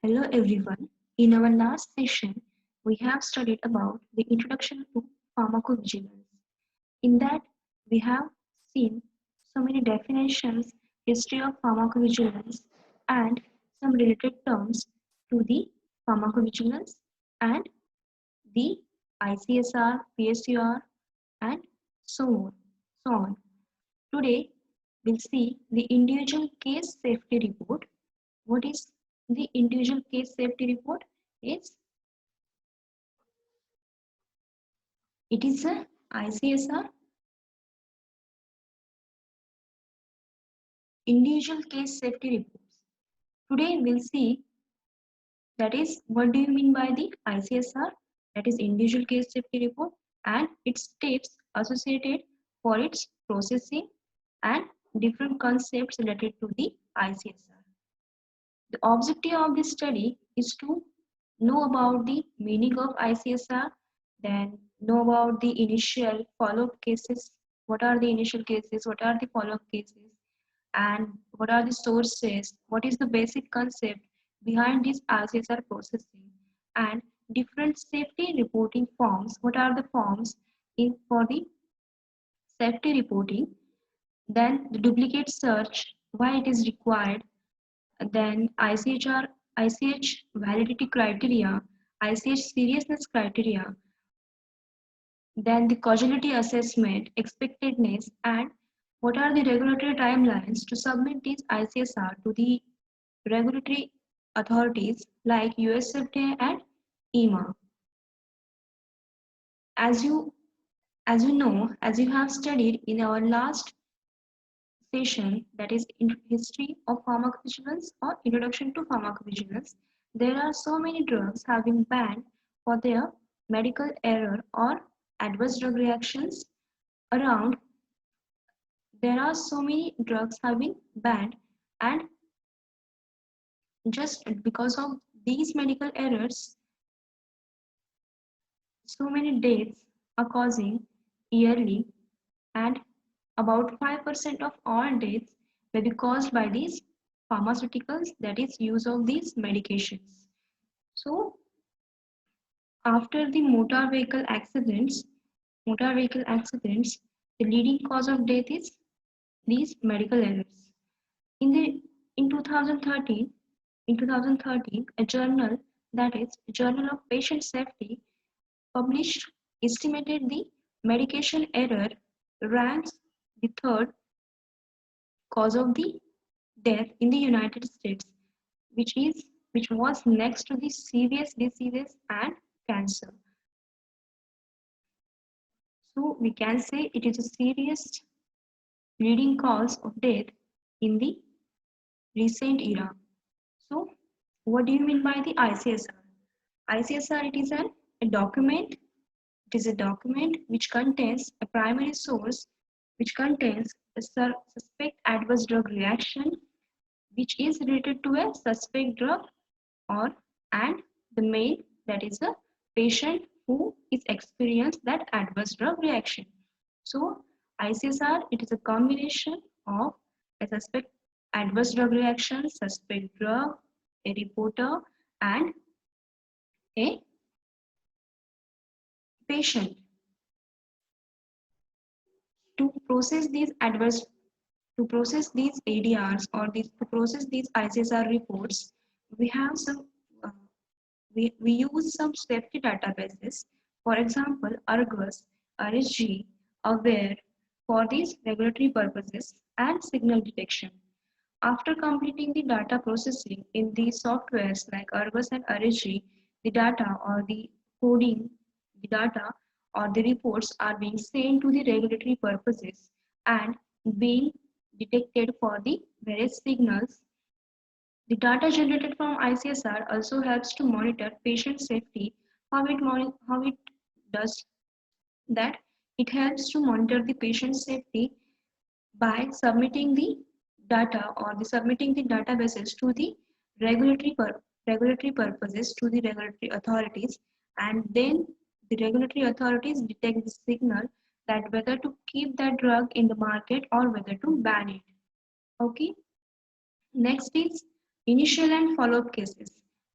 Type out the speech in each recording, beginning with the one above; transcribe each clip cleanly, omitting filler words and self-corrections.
Hello everyone. In our last session, we have studied about the introduction to pharmacovigilance. In that, we have seen so many definitions, history of pharmacovigilance, and some related terms to the pharmacovigilance and the ICSR, PSUR, and so on. So on. Today, we'll see the individual case safety report. What is the individual case safety report? Is It is a ICSR individual case safety reports. Today we'll see that is what do you mean by the ICSR, that is individual case safety report, and its steps associated for its processing and different concepts related to the ICSR. The objective of this study is to know about the meaning of ICSR, then know about the initial follow-up cases. What are the initial cases? What are the follow-up cases? And what are the sources? What is the basic concept behind this ICSR processing? And different safety reporting forms. What are the forms in for the safety reporting? Then the duplicate search, why it is required, then ICH validity criteria, ICH seriousness criteria, then the causality assessment, expectedness, and what are the regulatory timelines to submit these ICSR to the regulatory authorities like US FDA and EMA. As you as you know, as you have studied in our last session, that is in history of pharmacovigilance or introduction to pharmacovigilance, there are so many drugs have been banned for their medical error or adverse drug reactions around. There are so many drugs have been banned, and just because of these medical errors, so many deaths are causing yearly, and about 5% of all deaths may be caused by these pharmaceuticals, that is use of these medications. So after the motor vehicle accidents, the leading cause of death is these medical errors. In the in 2013, in 2013, a journal, that is Journal of Patient Safety, published estimated the medication error ranks the third cause of the death in the United States, which was next to the serious diseases and cancer. So we can say it is a serious leading cause of death in the recent era. So what do you mean by the ICSR? ICSR, it is a document. It is a document which contains a primary source, which contains a suspect adverse drug reaction which is related to a suspect drug, or and the main, that is a patient who is experienced that adverse drug reaction. So ICSR, it is a combination of a suspect adverse drug reaction, suspect drug, a reporter, and a patient. To process these adverse, to process these ADRs, or to process these ICSR reports, we have some uh, we use some safety databases. For example, Argus, RSG, Aware, for these regulatory purposes and signal detection. After completing the data processing in these softwares like Argus and RSG, the data or the coding, the data or the reports are being sent to the regulatory purposes and being detected for the various signals. The data generated from ICSR also helps to monitor patient safety. How it does that? It helps to monitor the patient safety by submitting the data or the submitting the databases to the regulatory purposes to the regulatory authorities, and then the regulatory authorities detect the signal that whether to keep that drug in the market or whether to ban it. Okay. Next is initial and follow-up cases.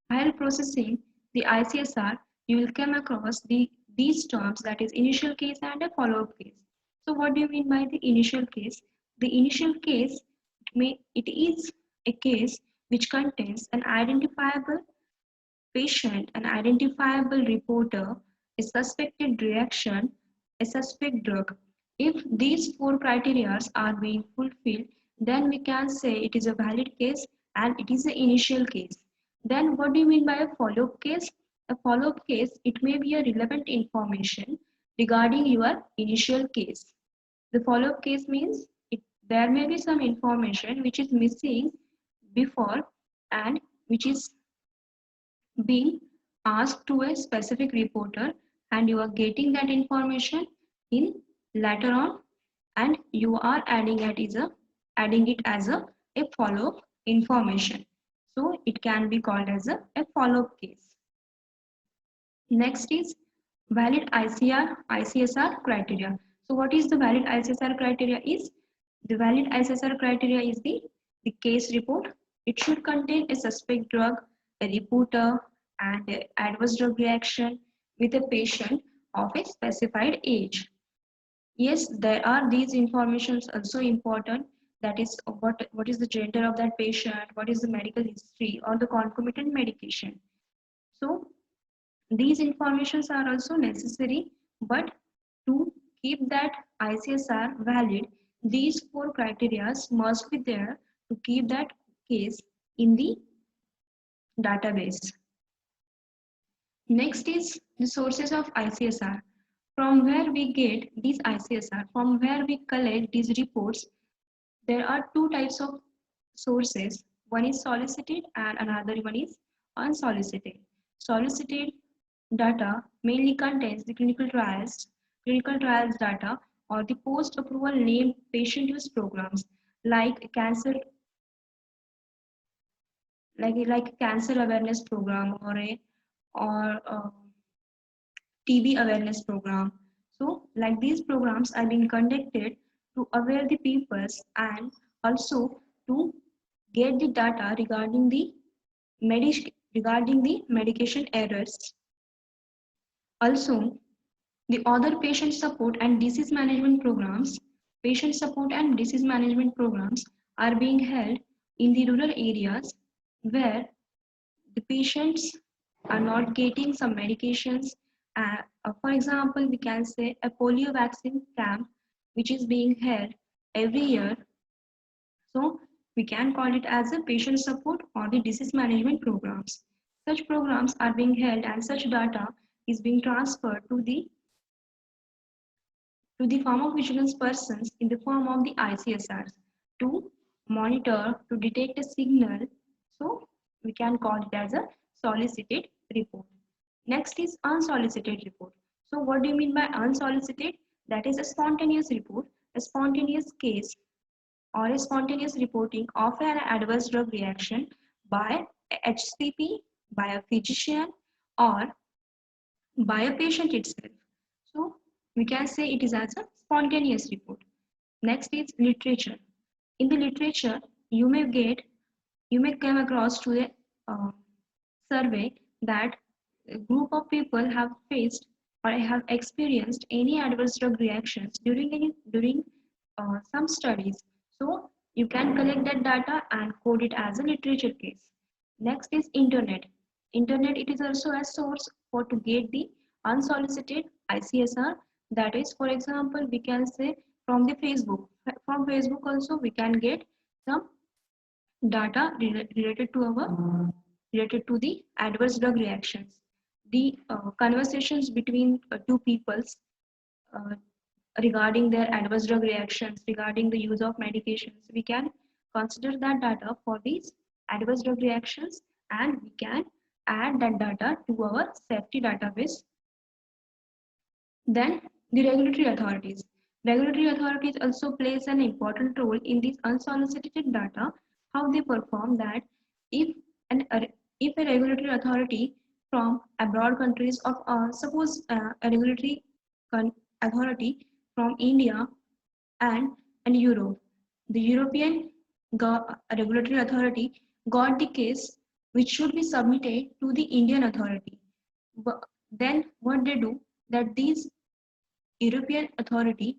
While processing the ICSR, you will come across these terms, that is initial case and a follow-up case. So what do you mean by the initial case? The initial case, it is a case which contains an identifiable patient, an identifiable reporter, a suspected reaction, a suspect drug. If these four criteria are being fulfilled, then we can say it is a valid case and it is an initial case. Then what do you mean by a follow-up case? A follow-up case, it may be a relevant information regarding your initial case. The follow-up case means there may be some information which is missing before and which is being asked to a specific reporter, and you are getting that information in later on, and you are adding it as a follow-up information. So it can be called as a follow-up case. Next is valid ICSR criteria. So what is the valid ICSR criteria is? The valid ICSR criteria is the case report. It should contain a suspect drug, a reporter, and an adverse drug reaction with a patient of a specified age. Yes, there are these informations also important. That is what is the gender of that patient, what is the medical history or the concomitant medication. So these informations are also necessary, but to keep that ICSR valid, these four criteria must be there to keep that case in the database. Next is the sources of ICSR. From where we get these ICSR, from where we collect these reports, there are two types of sources. One is solicited and another one is unsolicited. Solicited data mainly contains the clinical trials data or the post-approval named patient use programs like cancer, like cancer awareness program or TB awareness program. So, like these programs are being conducted to aware the peoples and also to get the data regarding the medication errors. Also, the other patient support and disease management programs are being held in the rural areas where the patients are not getting some medications. For example, we can say a polio vaccine camp which is being held every year. So we can call it as a patient support or the disease management programs. Such programs are being held and such data is being transferred to the pharmacovigilance persons in the form of the ICSRs to monitor, to detect a signal. So we can call it as a solicited report. Next is unsolicited report. So what do you mean by unsolicited? That is a spontaneous report, a spontaneous case or a spontaneous reporting of an adverse drug reaction by a HCP, by a physician or by a patient itself. So we can say it is as a spontaneous report. Next is literature. In the literature, you may come across to a survey that a group of people have faced or have experienced any adverse drug reactions during some studies. So you can collect that data and code it as a literature case. Next is internet. Internet, it is also a source for to get the unsolicited ICSR. That is, for example, we can say from the Facebook. From Facebook also we can get some data related to the adverse drug reactions, the conversations between two peoples uh, regarding their adverse drug reactions, regarding the use of medications. We can consider that data for these adverse drug reactions, and we can add that data to our safety database. Then the regulatory authorities. Regulatory authorities also plays an important role in this unsolicited data. How they perform that, if an if a regulatory authority from abroad countries of suppose a regulatory authority from India and Europe, the European regulatory authority got the case which should be submitted to the Indian authority. Then what they do, that these European authority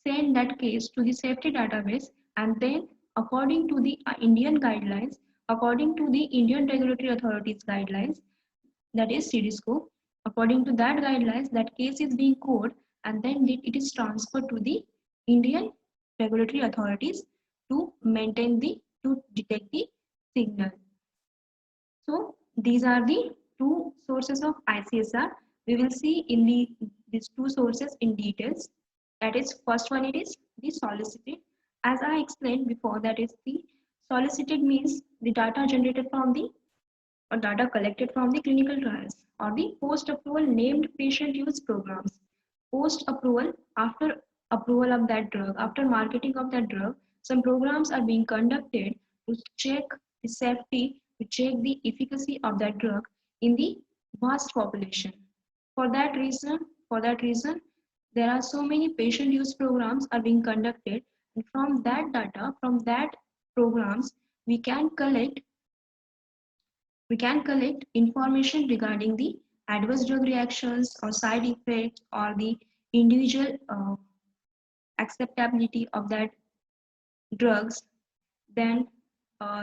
send that case to the safety database, and then according to the Indian guidelines, according to the Indian regulatory authorities guidelines, that is CDSCO, according to that guidelines, that case is being coded, and then it is transferred to the Indian regulatory authorities to maintain to detect the signal. So these are the two sources of ICSR. We will see in these two sources in details. That is, first one, it is the solicited. As I explained before, that is the solicited means the data generated from the or data collected from the clinical trials or the post-approval named patient use programs. Post-approval, after approval of that drug, after marketing of that drug, some programs are being conducted to check the safety, to check the efficacy of that drug in the vast population. For that reason, there are so many patient use programs are being conducted, and from that data, from that programs, we can collect information regarding the adverse drug reactions or side effects or the individual acceptability of that drugs. Then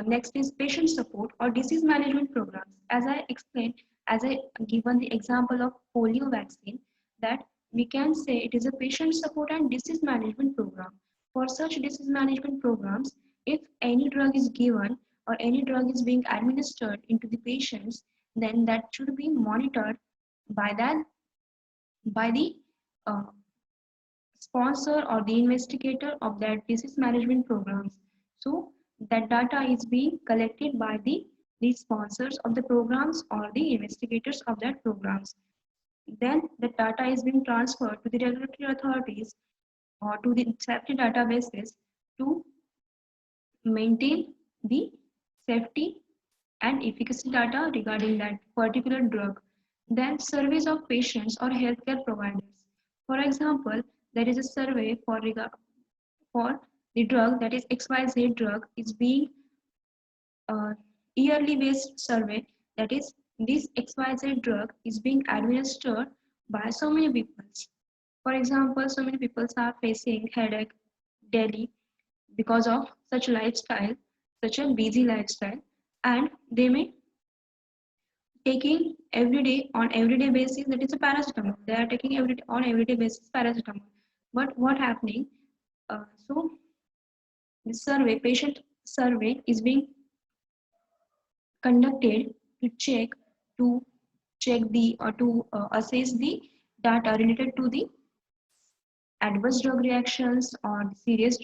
next is patient support or disease management programs. As I explained, as I given the example of polio vaccine, that we can say it is a patient support and disease management program. For such disease management programs, if any drug is given or any drug is being administered into the patients, then that should be monitored by the uh, sponsor or the investigator of that disease management programs. So that data is being collected by the sponsors of the programs or the investigators of that programs. Then the data is being transferred to the regulatory authorities or to the safety databases to maintain the safety and efficacy data regarding that particular drug. Then surveys of patients or healthcare providers. For example, there is a survey for the drug, that is XYZ drug is being a yearly based survey, that is this XYZ drug is being administered by so many people. For example, so many people are facing headache daily because of such lifestyle, such a busy lifestyle, and they may taking everyday basis, that is a paracetamol. They are taking on everyday basis paracetamol. But what happening? So the patient survey is being conducted to check the or to assess the data related to the adverse drug reactions or serious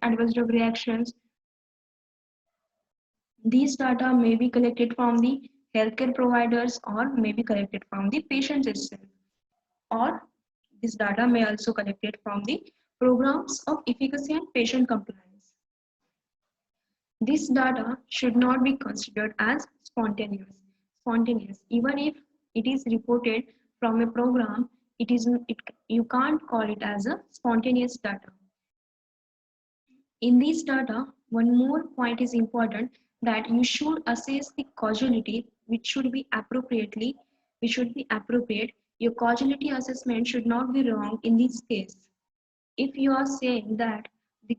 adverse drug reactions. These data may be collected from the healthcare providers or may be collected from the patients itself, or this data may also collected from the programs of efficacy and patient compliance. This data should not be considered as spontaneous. Even if it is reported from a program, you can't call it as a spontaneous data. In this data, one more point is important, that you should assess the causality, which should be appropriate. Your causality assessment should not be wrong in this case. If you are saying that the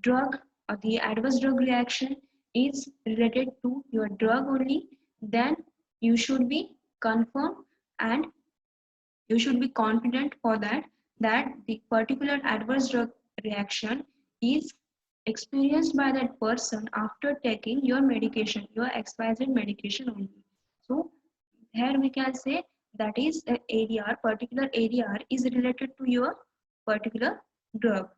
drug or the adverse drug reaction is related to your drug only, then you should be confirmed and you should be confident for that the particular adverse drug reaction is experienced by that person after taking your medication, your XYZ medication only. So here we can say that is a ADR, particular ADR is related to your particular drug.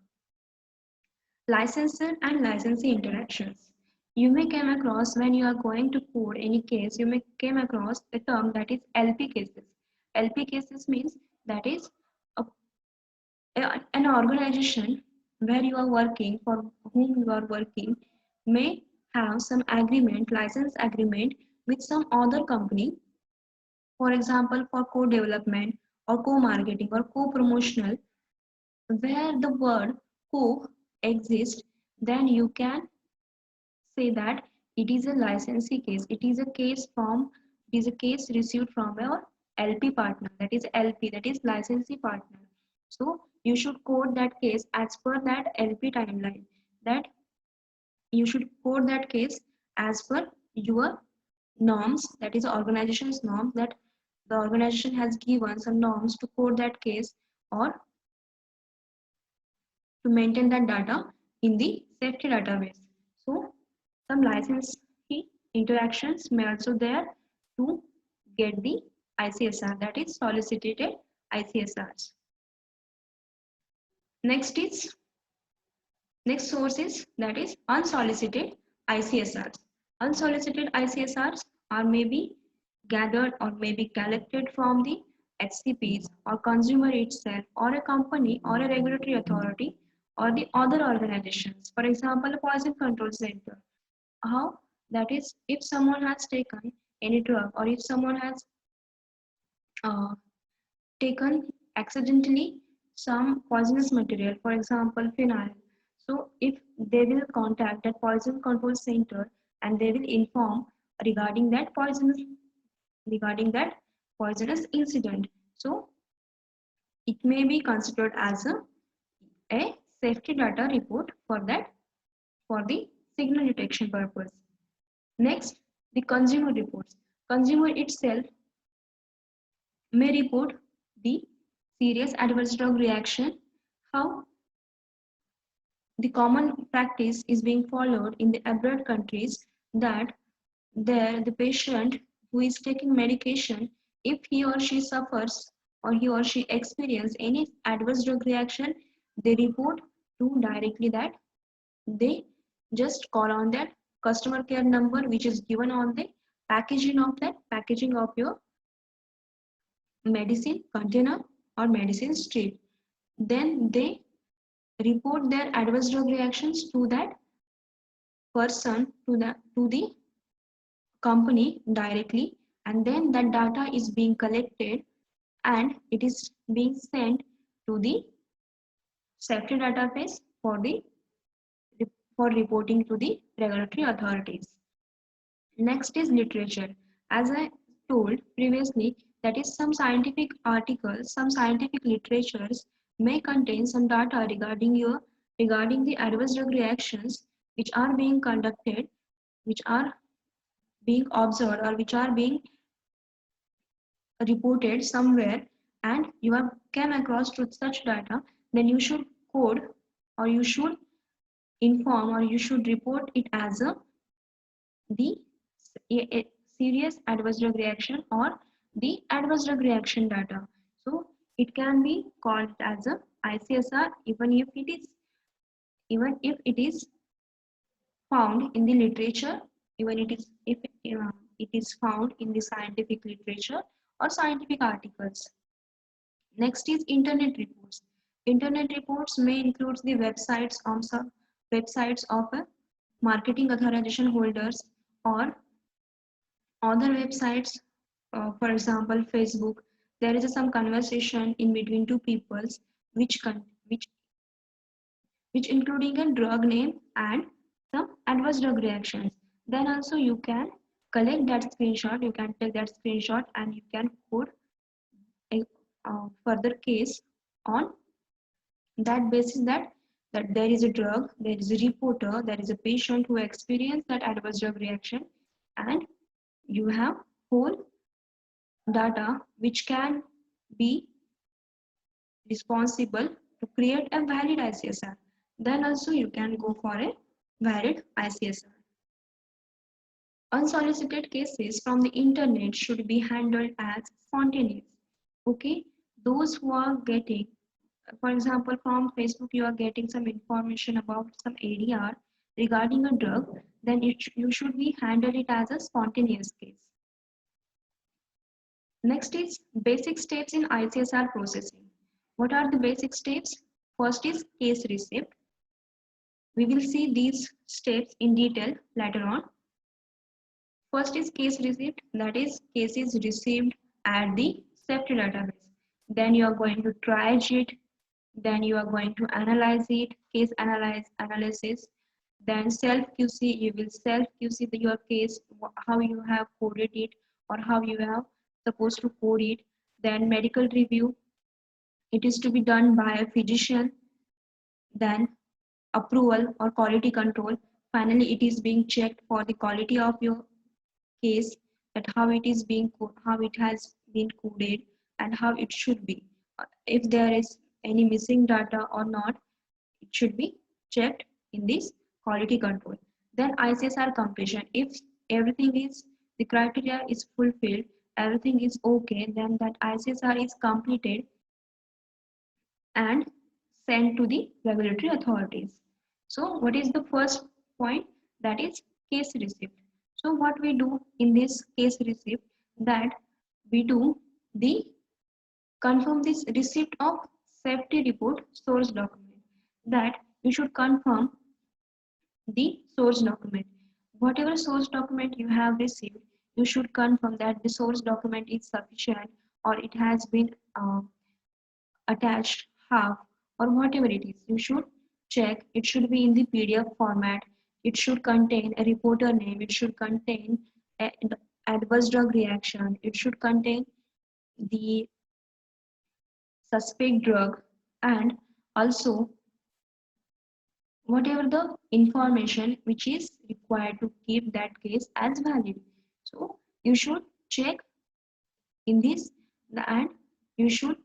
Licensor and licensee interactions. You may come across, when you are going to code any case, you may come across the term that is LP cases. LP cases means that is an organization where you are working, for whom you are working, may have some agreement, license agreement with some other company, for example, for co-development or co-marketing or co-promotional, where the word co exists, then you can say that It is a licensee case. It is a case from, it is a case received from your LP partner. That is LP, that is licensee partner. So you should code that case as per that LP timeline. That you should code that case as per your norms, that is organization's norms, that the organization has given some norms to code that case or to maintain that data in the safety database. So some licensee interactions may also there to get the ICSR, that is solicited ICSRs. Next source is that is unsolicited ICSRs. Unsolicited ICSRs are maybe gathered or maybe collected from the HCPs or consumer itself or a company or a regulatory authority or the other organizations. For example, a poison control center. How? That is, if someone has taken any drug or if someone has uh, taken accidentally some poisonous material, for example, phenyl. So if they will contact that poison control center and they will inform regarding that poisonous incident. So it may be considered as a safety data report for that, for the signal detection purpose. Next, the consumer reports. Consumer itself may report the serious adverse drug reaction. How? The common practice is being followed in the abroad countries that there the patient who is taking medication, if he or she suffers or he or she experience any adverse drug reaction, they report to directly that, they just call on that customer care number which is given on the packaging of your medicine container or medicine strip. Then they report their adverse drug reactions to that person, to the company directly, and then that data is being collected and it is being sent to the safety database for the for reporting to the regulatory authorities. Next is literature. As I told previously, that is some scientific articles, some scientific literatures may contain some data regarding the adverse drug reactions which are being conducted, which are being observed or which are being reported somewhere, and you have come across to such data, then you should code or you should inform or you should report it as a serious adverse drug reaction or the adverse drug reaction data. So it can be called as a ICSR even if it is found in the literature, even it is if it is found in the scientific literature or scientific articles. Next is internet reports. Internet reports may include the websites of marketing authorization holders or other websites. For example, Facebook. There is some conversation in between two peoples, which which including a drug name and some adverse drug reactions. Then also you can collect that screenshot. You can take that screenshot and you can code a further case on that basis, that there is a drug, there is a reporter, there is a patient who experienced that adverse drug reaction, and you have whole data which can be responsible to create a valid ICSR. Then also you can go for a valid ICSR. Unsolicited cases from the internet should be handled as spontaneous. Okay, those who are getting, for example, from Facebook, you are getting some information about some ADR regarding a drug, then you should be handle it as a spontaneous case. Next is basic steps in ICSR processing. What are the basic steps? First is case receipt. We will see these steps in detail later on. First is case receipt, that is case is received at the safety database. Then you are going to triage it, then you are going to analyze it, case analysis. Then self QC, you will self QC your case, how you have coded it or how you have supposed to code it. Then medical review, it is to be done by a physician. Then approval or quality control, finally it is being checked for the quality of your case, that how it is being how it has been coded and how it should be. If there is any missing data or not, it should be checked in this quality control. Then ICSR completion, if everything is, the criteria is fulfilled, everything is okay, then that ICSR is completed and sent to the regulatory authorities. So what is the first point? That is case receipt. So what we do in this case receipt, that we do the confirm this receipt of safety report source document, that you should confirm the source document. Whatever source document you have received, you should confirm that the source document is sufficient or it has been attached half or whatever it is. You should check, it should be in the PDF format, it should contain a reporter name, it should contain an adverse drug reaction, it should contain the suspect drug, and also whatever the information which is required to keep that case as valid. So you should check in this, and you should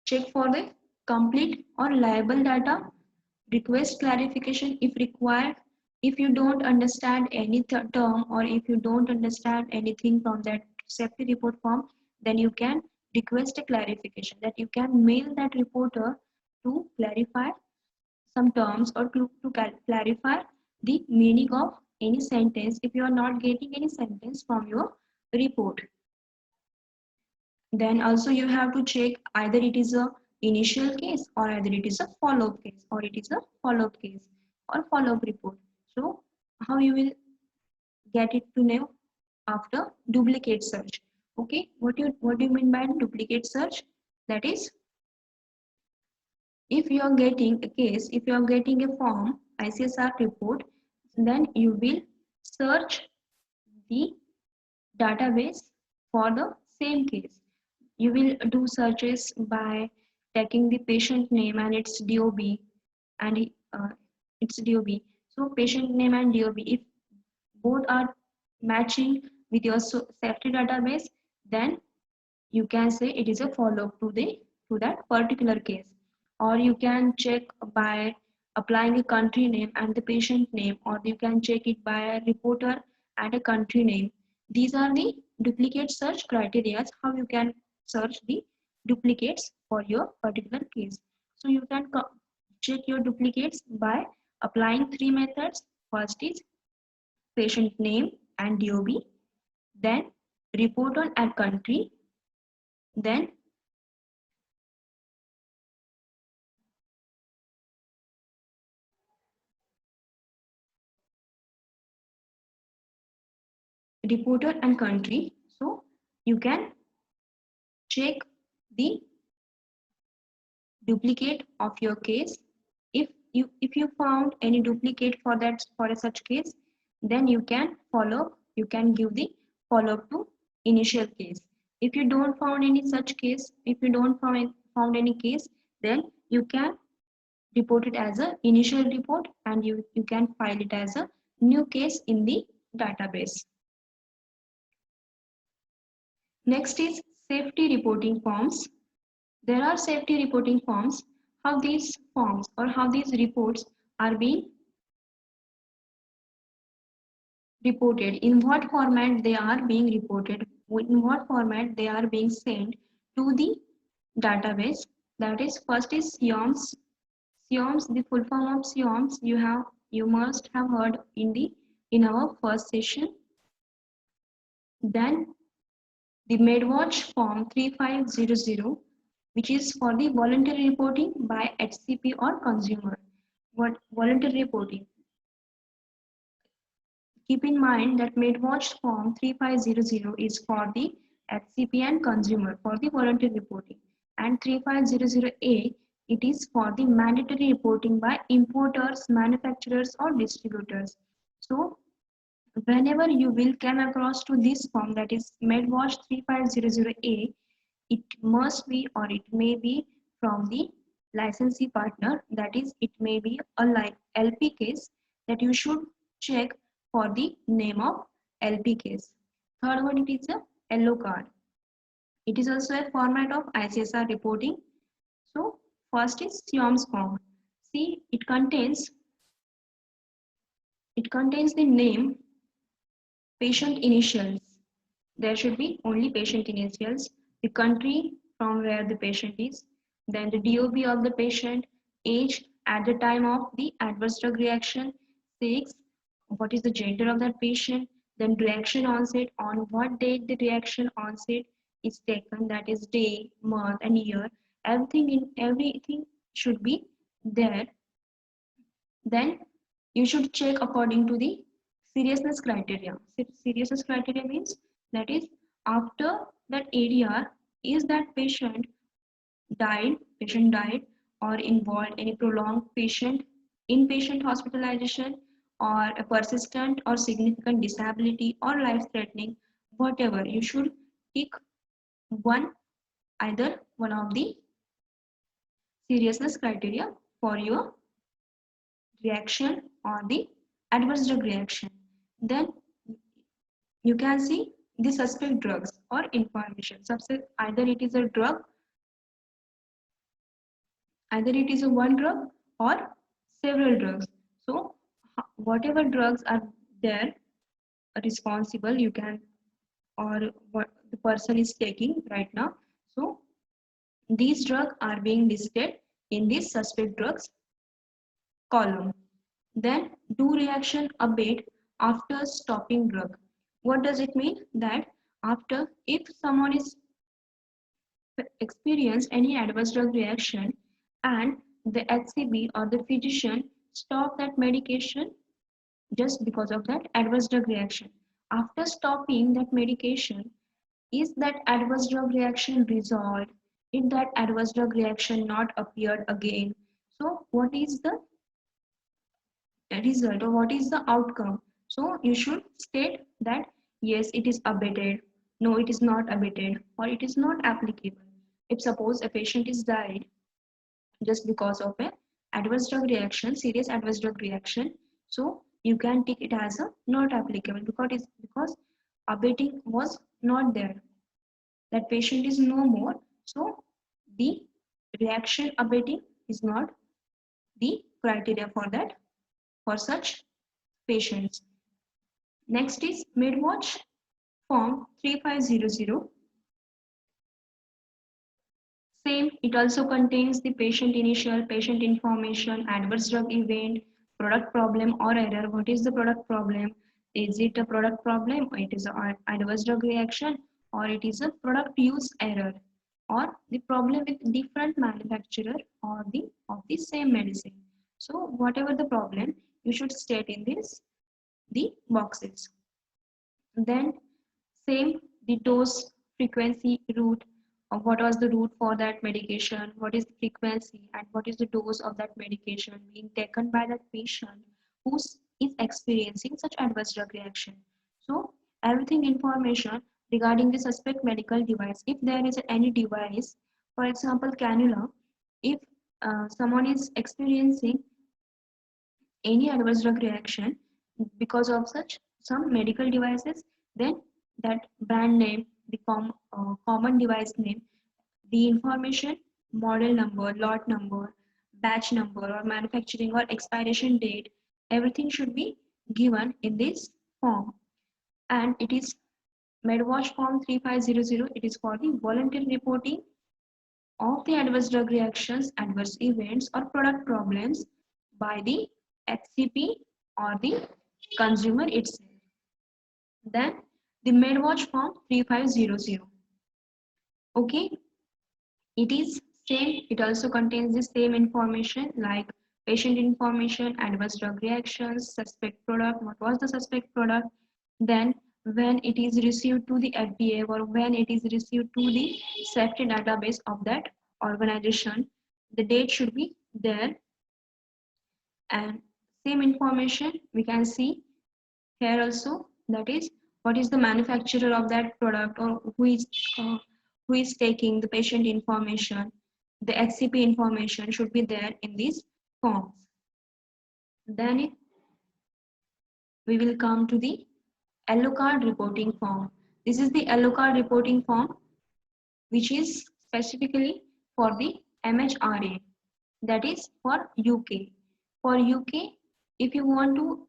check for the complete or liable data, request clarification if required. If you don't understand any term or if you don't understand anything from that safety report form, then you can request a clarification, that you can mail that reporter to clarify some terms or to clarify the meaning of any sentence if you are not getting any sentence from your report. Then also you have to check either it is a initial case or either it is a follow-up case or it is a follow-up case or follow-up report. So how you will get it to know? After duplicate search. Okay, what do you mean by duplicate search? That is, if you are getting a case, if you are getting a form ICSR report, then you will search the database for the same case. You will do searches by taking the patient name and its DOB and its DOB. So patient name and DOB, if both are matching with your safety database, then you can say it is a follow-up to that particular case. Or you can check by applying a country name and the patient name, or you can check it by a reporter and a country name. These are the duplicate search criteria, how you can search the duplicates for your particular case. So you can check your duplicates by applying three methods. First is patient name and DOB, then reporter and country, then reporter and country. So you can check the duplicate of your case. If you found any duplicate for that, for a such case, then you can you can give the follow up to initial case. If you don't found any such case, if you don't found any case, then you can report it as a initial report and you can file it as a new case in the database. Next is safety reporting forms. There are safety reporting forms. How these forms or how these reports are being reported, in what format they are being reported, in what format they are being sent to the database. That is, first is SIOMS. SIOMS, the full form of SIOMS, you must have heard in our first session. Then the MedWatch form 3500, which is for the voluntary reporting by HCP or consumer. What voluntary reporting? Keep in mind that MedWatch form 3500 is for the HCP and consumer for the voluntary reporting, and 3500A It is for the mandatory reporting by importers, manufacturers or distributors. So whenever you will come across to this form, that is MedWatch 3500A, it must be or it may be from the licensee partner, that is it may be a like LP case, that you should check for the name of LP case. Third one, it is a yellow card. It is also a format of ICSR reporting. So first is SIOMS form. See, it contains the name, patient initials. There should be only patient initials, the country from where the patient is, then the DOB of the patient, age at the time of the adverse drug reaction, sex, what is the gender of that patient, then reaction onset, on what date the reaction onset is taken, that is day, month, and year. Everything should be there. Then you should check according to the seriousness criteria. Seriousness criteria means that is after that ADR, is that patient died or involved any prolonged inpatient hospitalization or a persistent or significant disability or life threatening, whatever, you should pick one, either one of the seriousness criteria for your reaction or the adverse drug reaction. Then you can see the suspect drugs or information. Either it is a drug, either it is a one drug or several drugs. So whatever drugs are there responsible, you can, or what the person is taking right now. So these drugs are being listed in this suspect drugs column. Then do reaction abate after stopping drug. What does it mean? That after, if someone is experienced any adverse drug reaction and the HCP or the physician stop that medication just because of that adverse drug reaction. After stopping that medication, is that adverse drug reaction resolved? If that adverse drug reaction not appeared again, so what is the result or what is the outcome? So you should state that yes, it is abated, no, it is not abated, or it is not applicable. If suppose a patient is died just because of a adverse drug reaction, serious adverse drug reaction, so you can take it as a not applicable because abating was not there. That patient is no more, so the reaction abating is not the criteria for that, for such patients. Next is MedWatch form 3500. Same, it also contains the patient initial, patient information, adverse drug event, product problem or error. What is the product problem? Is it a product problem, or it is an adverse drug reaction, or it is a product use error, or the problem with different manufacturer or the of the same medicine. So whatever the problem, you should state in this the boxes. Then same, the dose, frequency, route, what was the route for that medication, what is the frequency and what is the dose of that medication being taken by that patient who is experiencing such adverse drug reaction. So everything information regarding the suspect medical device, if there is any device, for example cannula, if someone is experiencing any adverse drug reaction because of such some medical devices, then that brand name, the common device name, the information, model number, lot number, batch number or manufacturing or expiration date, everything should be given in this form. And it is MedWatch form 3500. It is for the voluntary reporting of the adverse drug reactions, adverse events or product problems by the HCP or the consumer itself. Then the MedWatch form 3500. Okay, it is same. It also contains the same information like patient information, adverse drug reactions, suspect product, what was the suspect product, then when it is received to the FDA or when it is received to the safety database of that organization, the date should be there, and same information we can see here also, that is what is the manufacturer of that product, or uh, who is taking the patient information, the HCP information should be there in these forms. Then we will come to the yellow card reporting form. This is the yellow card reporting form which is specifically for the MHRA, that is for UK. For UK, if you want to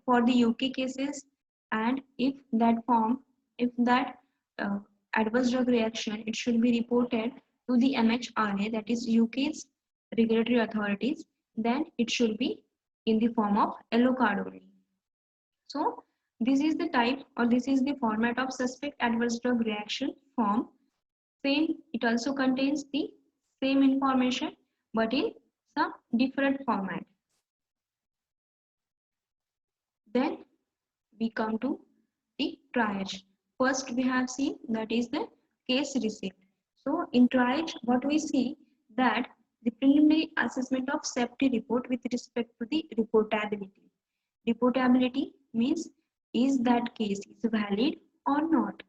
for the UK cases, and if that form, if that uh, adverse drug reaction, it should be reported to the MHRA, that is UK's regulatory authorities, then it should be in the form of yellow card only. So this is the type, or this is the format of suspect adverse drug reaction form. Same, it also contains the same information but in some different format. Then we come to the triage. First we have seen, that is the case receipt. So in triage, what we see, that the preliminary assessment of safety report with respect to the reportability. Reportability means, is that case is valid or not?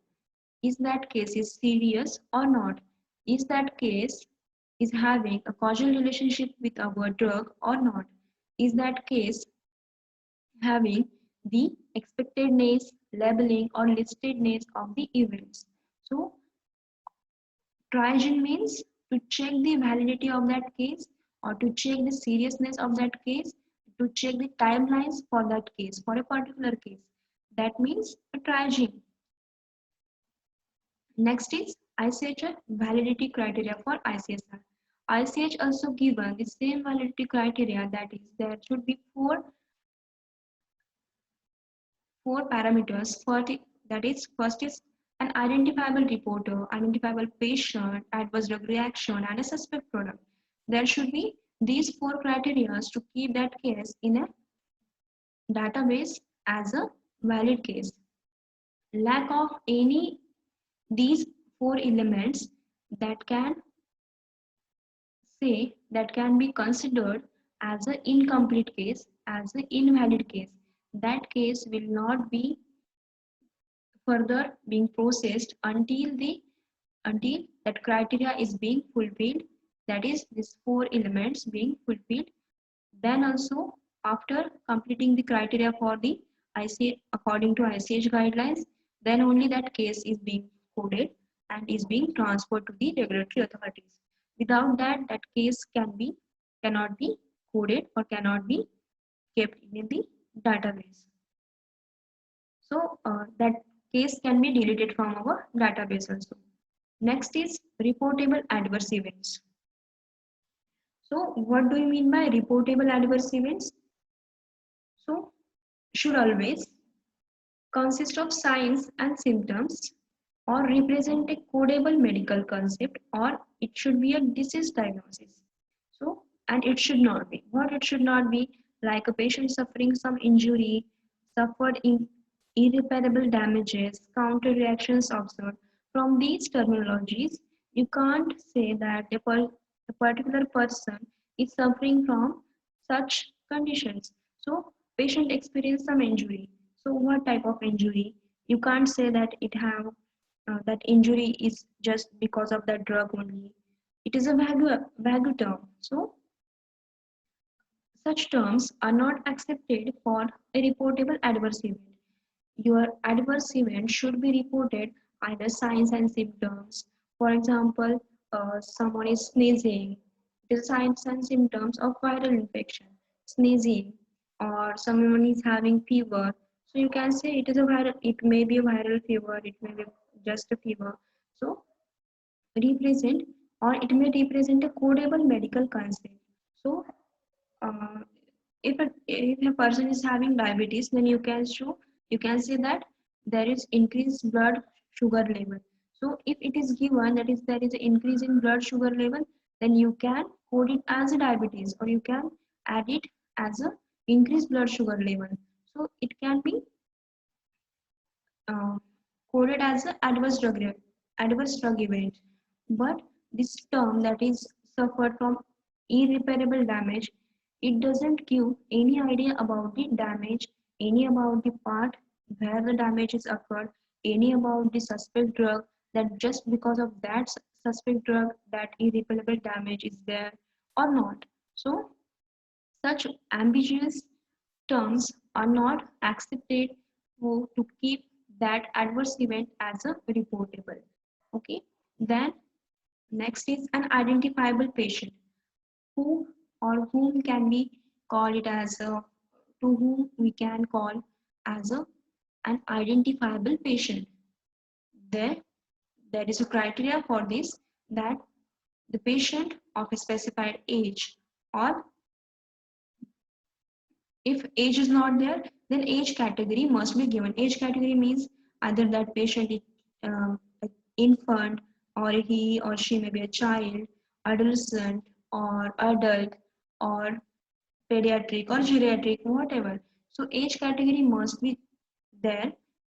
Is that case is serious or not? Is that case is having a causal relationship with our drug or not? Is that case having the expectedness, labeling or listedness of the events? So triaging means to check the validity of that case, or to check the seriousness of that case, to check the timelines for that case, for a particular case. That means a triaging. Next is ICH validity criteria for ICSR. ICH also given the same validity criteria, that is there should be four parameters for the, that is first is an identifiable reporter, identifiable patient, adverse drug reaction and a suspect product. There should be these four criteria to keep that case in a database as a valid case. Lack of any these four elements, that can say, that can be considered as an incomplete case, as an invalid case. That case will not be further being processed until that criteria is being fulfilled, that is these four elements being fulfilled. Then also, after completing the criteria for the ICH according to ICH guidelines, then only that case is being coded and is being transferred to the regulatory authorities. Without that, that case cannot be coded or cannot be kept in the database. So that case can be deleted from our database also. Next is reportable adverse events. So what do you mean by reportable adverse events? So should always consist of signs and symptoms, or represent a codable medical concept, or it should be a disease diagnosis. So, and it should not be. What it should not be, like a patient suffering some injury, suffered in irreparable damages, counter reactions observed. From these terminologies, you can't say that a particular person is suffering from such conditions. So, patient experienced some injury. So, what type of injury? You can't say that that injury is just because of that drug only. It is a vague term. So, such terms are not accepted for a reportable adverse event. Your adverse event should be reported either signs and symptoms. For example, someone is sneezing, it is signs and symptoms of viral infection, sneezing, or someone is having fever. So you can say it is a viral, it may be a viral fever, it may be just a fever. So represent, or it may represent a codable medical concept. So uh, if a person is having diabetes, then you can say that there is increased blood sugar level. So if it is given that is there is an increase in blood sugar level, then you can code it as a diabetes, or you can add it as a increased blood sugar level. So it can be uh, coded as a adverse drug event. But this term, that is suffered from irreparable damage. It doesn't give any idea about the damage, any about the part where the damage is occurred, any about the suspect drug, that just because of that suspect drug that irreparable damage is there or not. So such ambiguous terms are not accepted to keep that adverse event as a reportable. Okay, then next is an identifiable patient. Who or whom can we call it as a, to whom we can call as a an identifiable patient. There, there is a criteria for this, that the patient of a specified age, or if age is not there, then age category must be given. Age category means either that patient is an infant, or he or she may be a child, adolescent, or adult, or pediatric or geriatric, whatever. So age category must be there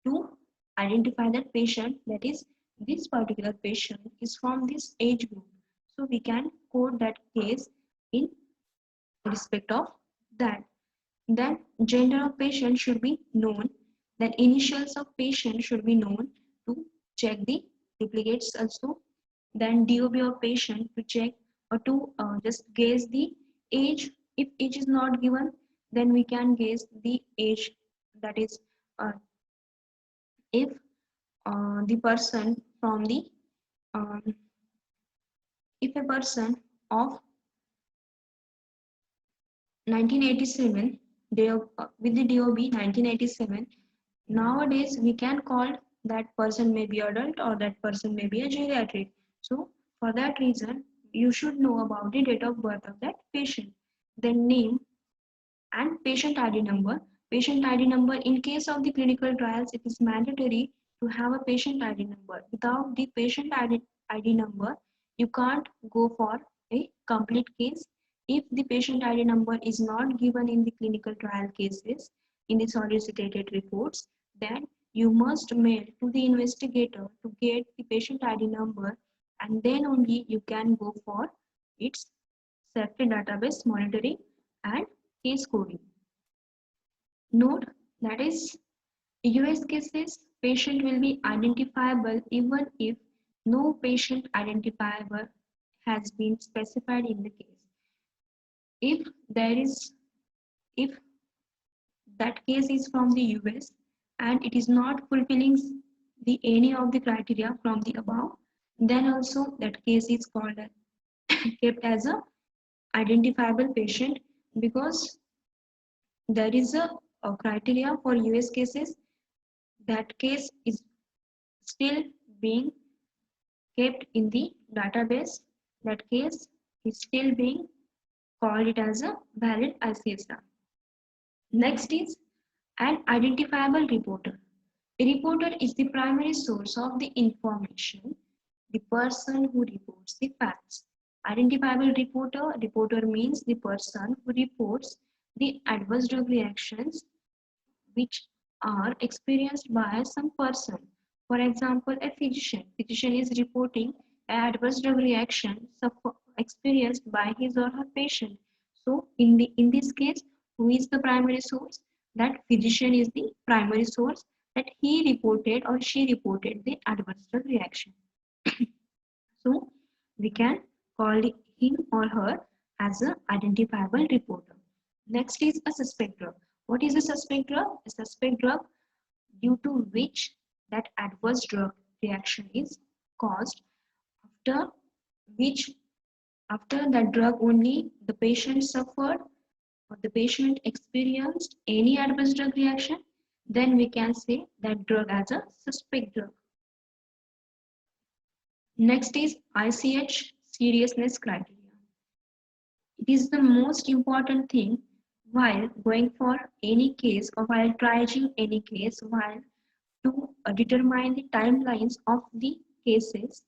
to identify that patient, that is this particular patient is from this age group. So we can code that case in respect of that. Then gender of patient should be known. Then initials of patient should be known to check the duplicates also. Then DOB of patient to check or to just guess the age. If age is not given, then we can guess the age, that is uh, if the person from the um, if a person of 1987 with the DOB 1987, nowadays we can call that person may be adult or that person may be a geriatric. So for that reason, you should know about the date of birth of that patient. Then name and patient ID number. Patient ID number, in case of the clinical trials, it is mandatory to have a patient ID number. Without the patient ID number, you can't go for a complete case. If the patient ID number is not given in the clinical trial cases, in the solicited reports, then you must mail to the investigator to get the patient ID number, and then only you can go for its safety database monitoring and case coding. Note that is, US cases, patient will be identifiable even if no patient identifier has been specified in the case. If there is, if that case is from the US and it is not fulfilling the any of the criteria from the above, then also that case is called kept as a identifiable patient, because there is a criteria for US cases, that case is still being kept in the database, that case is still being called it as a valid ICSR. Next is an identifiable reporter. A reporter is the primary source of the information, the person who reports the facts. Identifiable reporter, reporter means the person who reports the adverse drug reactions which are experienced by some person. For example, a physician. Physician is reporting an adverse drug reaction experienced by his or her patient. So, in this case, who is the primary source? That physician is the primary source, that he reported or she reported the adverse drug reaction. So, we can call him or her as an identifiable reporter. Next is a suspect drug. What is a suspect drug? A suspect drug due to which that adverse drug reaction is caused, after which, after that drug only the patient suffered or the patient experienced any adverse drug reaction, then we can say that drug as a suspect drug. Next is ICH seriousness criteria. It is the most important thing while going for any case or while triaging any case, while to determine the timelines of the cases,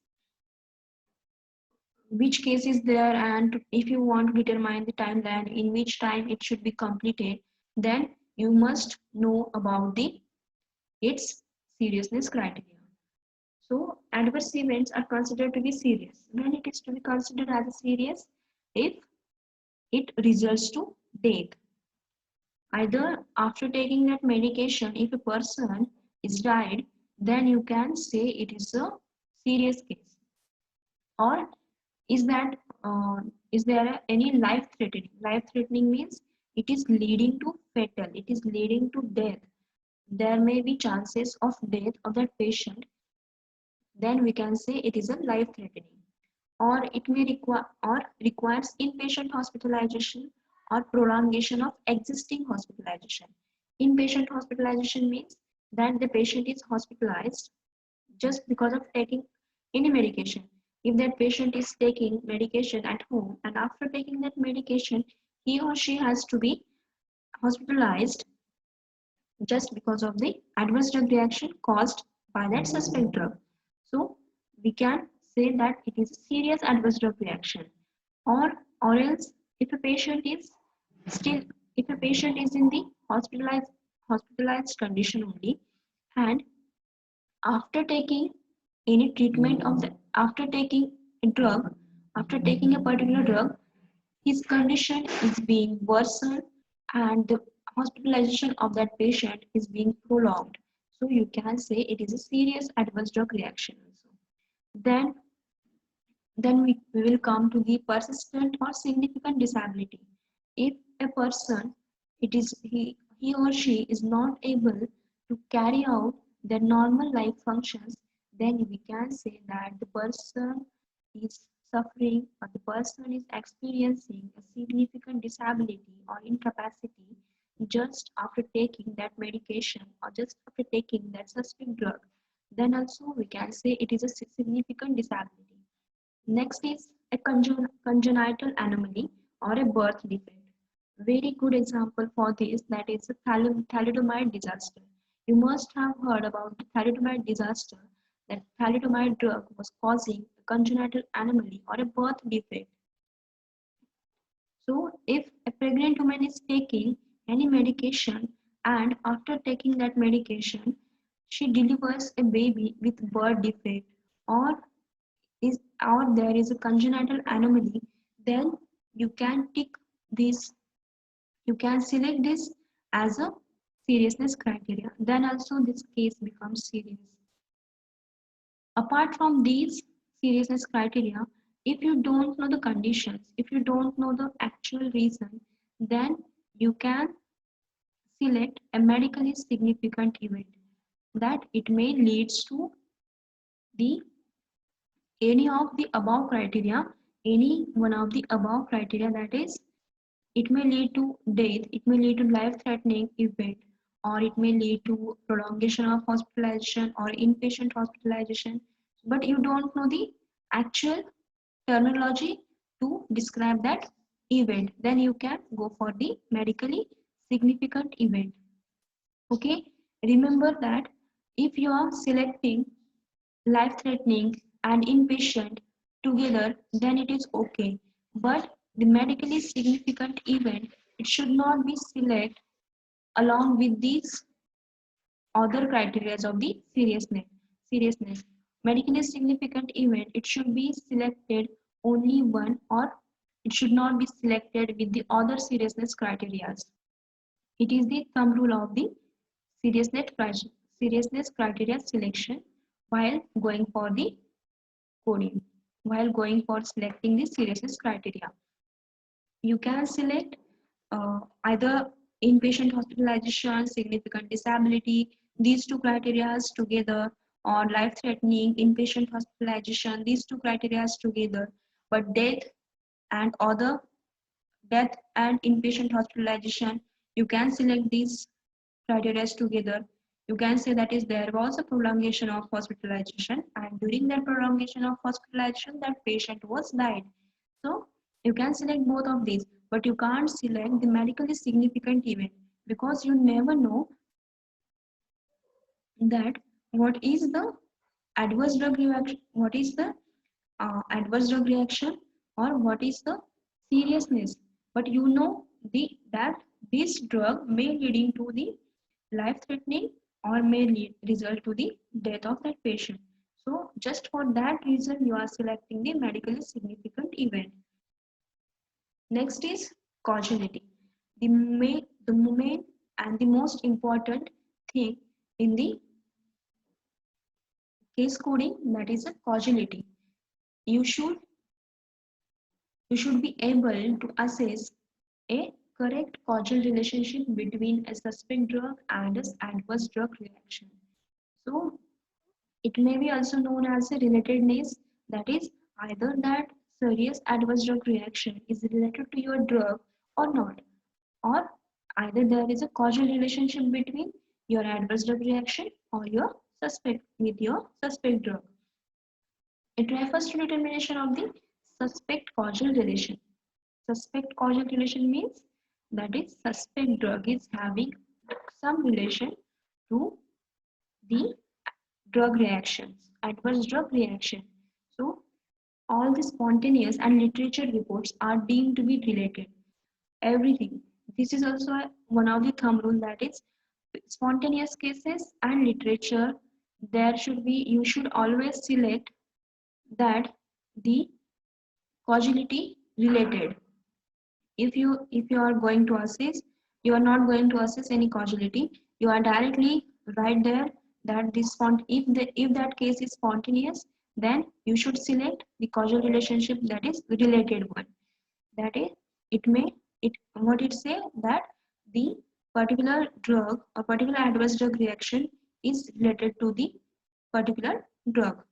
which case is there, and if you want to determine the timeline in which time it should be completed, then you must know about the its seriousness criteria. So adverse events are considered to be serious. When it is to be considered as a serious, if it results to death. Either after taking that medication, if a person is died, then you can say it is a serious case. Or is that is there any life threatening? Life threatening means it is leading to fatal, it is leading to death. There may be chances of death of that patient, then we can say it is a life threatening. Or it may require or requires inpatient hospitalization or prolongation of existing hospitalization. Inpatient hospitalization means that the patient is hospitalized just because of taking any medication. If that patient is taking medication at home and after taking that medication, he or she has to be hospitalized just because of the adverse drug reaction caused by that suspect drug. So we can say that it is a serious adverse drug reaction. Or else if a patient is still if a patient is in the hospitalized condition only, and after taking any treatment of the after taking a drug after taking a particular drug, his condition is being worsened and the hospitalization of that patient is being prolonged. So you can say it is a serious adverse drug reaction also. Then we will come to the persistent or significant disability. If a person he or she is not able to carry out their normal life functions, then we can say that the person is suffering or the person is experiencing a significant disability or incapacity just after taking that medication or just after taking that specific drug. Then also we can say it is a significant disability. Next is a congenital anomaly or a birth defect. Very good example for this, that is a thalidomide disaster. You must have heard about the thalidomide disaster, that thalidomide drug was causing a congenital anomaly or a birth defect. So if a pregnant woman is taking any medication and after taking that medication she delivers a baby with birth defect, or there is a congenital anomaly, then you can tick this, you can select this as a seriousness criteria. Then also this case becomes serious. Apart from these seriousness criteria, if you don't know the conditions, if you don't know the actual reason, then you can select a medically significant event, that it may leads to the any of the above criteria, any one of the above criteria, that is it may lead to death, it may lead to life-threatening event, or it may lead to prolongation of hospitalization or inpatient hospitalization, but you don't know the actual terminology to describe that event, then you can go for the medically significant event. Okay, remember that if you are selecting life-threatening and inpatient together, then it is okay. But the medically significant event, it should not be selected along with these other criteria of the seriousness. Seriousness. Medically significant event, it should be selected only one, or it should not be selected with the other seriousness criteria. It is the thumb rule of the seriousness criteria selection while going for the coding, while going for selecting the seriousness criteria. You can select either inpatient hospitalization, significant disability, these two criteria together, or life-threatening inpatient hospitalization, these two criteria together. But and other death and inpatient hospitalization, you can select these criteria together. You can say that is there was a prolongation of hospitalization, and during that prolongation of hospitalization that patient was died. So you can select both of these, but you can't select the medically significant event, because you never know that what is the adverse drug reaction, what is the adverse drug reaction, or what is the seriousness. But you know that this drug may leading to the life threatening or may result to the death of that patient. So just for that reason, you are selecting the medically significant event. Next is causality. The main and the most important thing in the case coding, that is a causality. You should be able to assess a correct causal relationship between a suspect drug and its adverse drug reaction. So it may be also known as a relatedness, that is either that serious adverse drug reaction is related to your drug or not, or either there is a causal relationship between your adverse drug reaction or your suspect with your suspect drug. It refers to determination of the suspect causal relation. Suspect causal relation means that is suspect drug is having some relation to the drug reactions, adverse drug reaction. So all the spontaneous and literature reports are deemed to be related. Everything. This is also one of the thumb rule, that is spontaneous cases and literature. There should be, you should always select that the causality related. If you are going to assess, you are not going to assess any causality, you are directly right there that this if that case is spontaneous, then you should select the causal relationship that is related one. That is, it may it what it say that the particular drug or particular adverse drug reaction is related to the particular drug,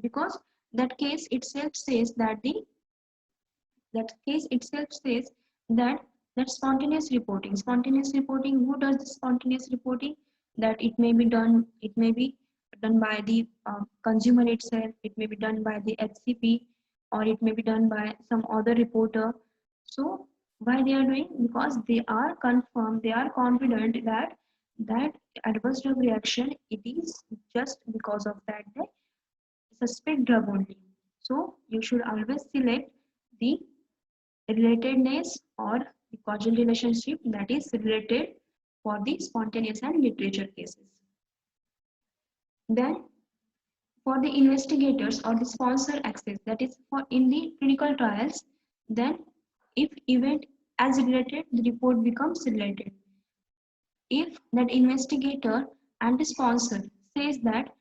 because that case itself says that that spontaneous reporting, who does the spontaneous reporting, that it may be done by the consumer itself, it may be done by the HCP, or it may be done by some other reporter. So why they are doing? Because they are confirmed, they are confident that that adverse drug reaction, it is just because of that they suspect drug only. So you should always select the relatedness or the causal relationship that is related for the spontaneous and literature cases. Then for the investigators or the sponsor access, that is for in the clinical trials, then if event as related, the report becomes related. If that investigator and the sponsor says that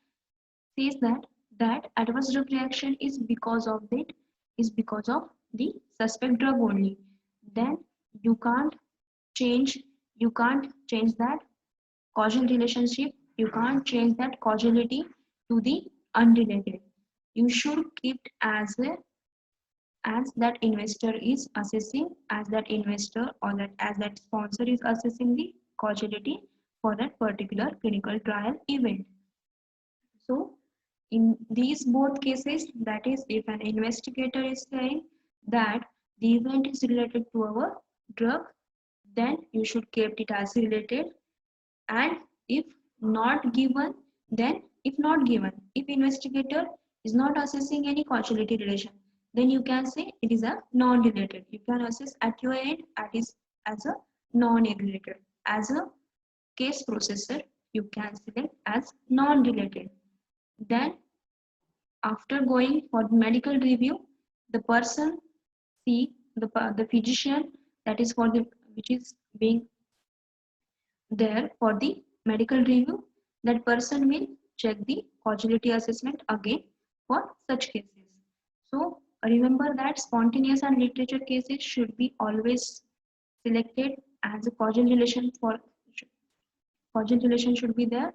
adverse drug reaction is because of the suspect drug only, then you can't change you can't change that causal relationship, you can't change that causality to the unrelated. You should keep as that investor is assessing, as that investor or that as that sponsor is assessing the causality for that particular clinical trial event. So in these both cases, that is, if an investigator is saying that the event is related to our drug, then you should keep it as related. And if not given, then if investigator is not assessing any causality relation, then you can say it is a non-related. You can assess at your end as a non-related. As a case processor, you can select as non-related. Then after going for the medical review, the person see the physician, that is for the which is being there for the medical review, that person will check the causality assessment again for such cases. So remember that spontaneous and literature cases should be always selected as a causal relation should be there,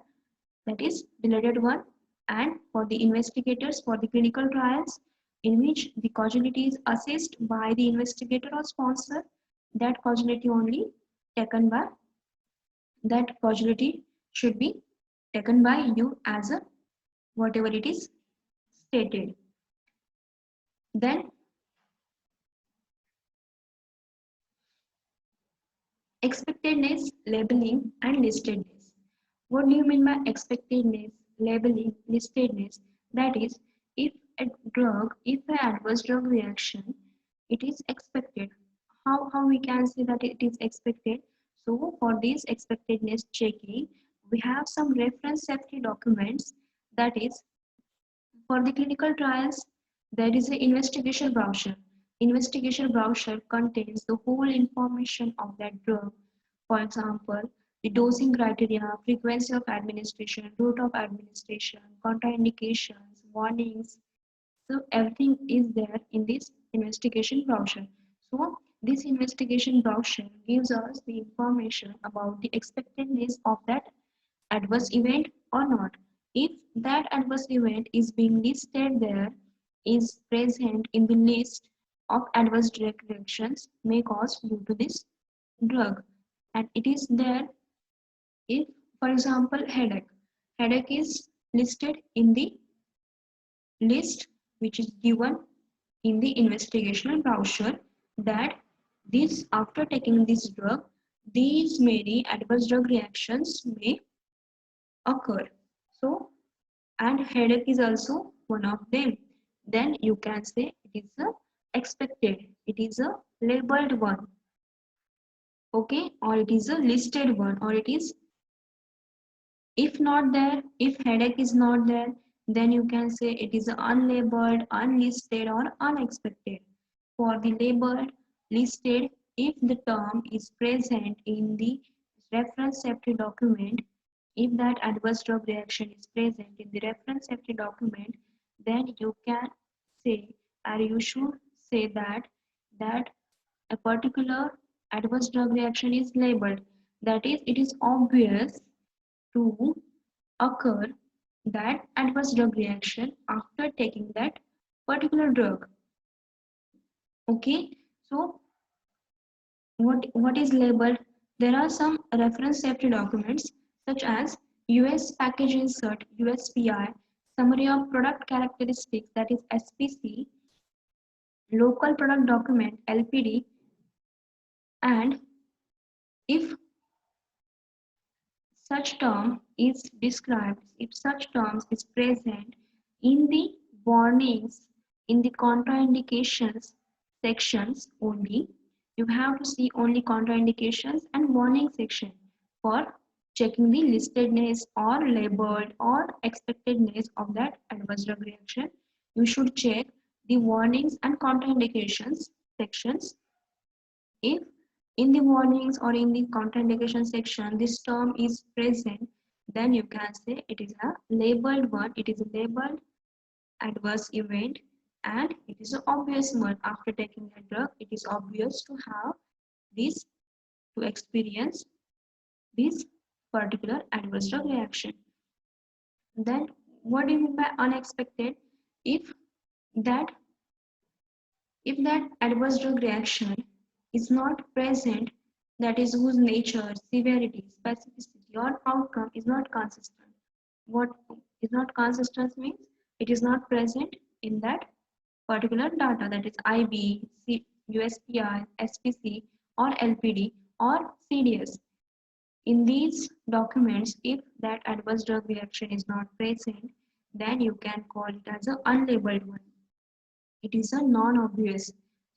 that is related one. And for the investigators for the clinical trials in which the causality is assessed by the investigator or sponsor, that causality only taken by that causality should be taken by you as a whatever it is stated. Then expectedness, labeling, and listedness. What do you mean by expectedness, labeling, listedness? That is, if if an adverse drug reaction, it is expected. How we can say that it is expected? So for this expectedness checking, we have some reference safety documents, that is For the clinical trials, there is an investigation brochure. Investigation brochure contains the whole information of that drug. For example, the dosing criteria, frequency of administration, route of administration, contraindications, warnings. So everything is there in this investigation brochure. So this investigation brochure gives us the information about the expectedness of that adverse event or not. If that adverse event is being listed there, is present in the list of adverse drug reactions may cause due to this drug, and it is there if, for example, headache is listed in the list which is given in the investigational brochure, that this after taking this drug, these many adverse drug reactions may occur. So, and headache is also one of them. Then you can say it is a expected, it is a labeled one, okay, or it is a listed one, or it is, if not there, if headache is not there, then you can say it is unlabeled, unlisted, or unexpected. For the labeled, listed, if the term is present in the reference safety document, if that adverse drug reaction is present in the reference safety document, then you can say, or you should say that a particular adverse drug reaction is labeled. That is, it is obvious to occur that adverse drug reaction after taking that particular drug. Okay, so what is labeled? There are some reference safety documents such as US package insert USPI, summary of product characteristics that is SPC, local product document LPD, and if such term is described, if such terms is present in the warnings, in the contraindications sections only, you have to see only contraindications and warning section for checking the listedness or labeled or expectedness of that adverse drug reaction. You should check the warnings and contraindications sections. If in the warnings or in the contraindication section this term is present, then you can say it is a labeled one, it is a labeled adverse event, and it is an obvious one. After taking the drug, it is obvious to have this, to experience this particular adverse drug reaction. Then what do you mean by unexpected? If that if that adverse drug reaction is not present, that is whose nature, severity, specificity, or outcome is not consistent. What is not consistent means it is not present in that particular data, that is IB, USPI, SPC, or LPD, or CDS. In these documents, if that adverse drug reaction is not present, then you can call it as an unlabeled one. It is a non-obvious.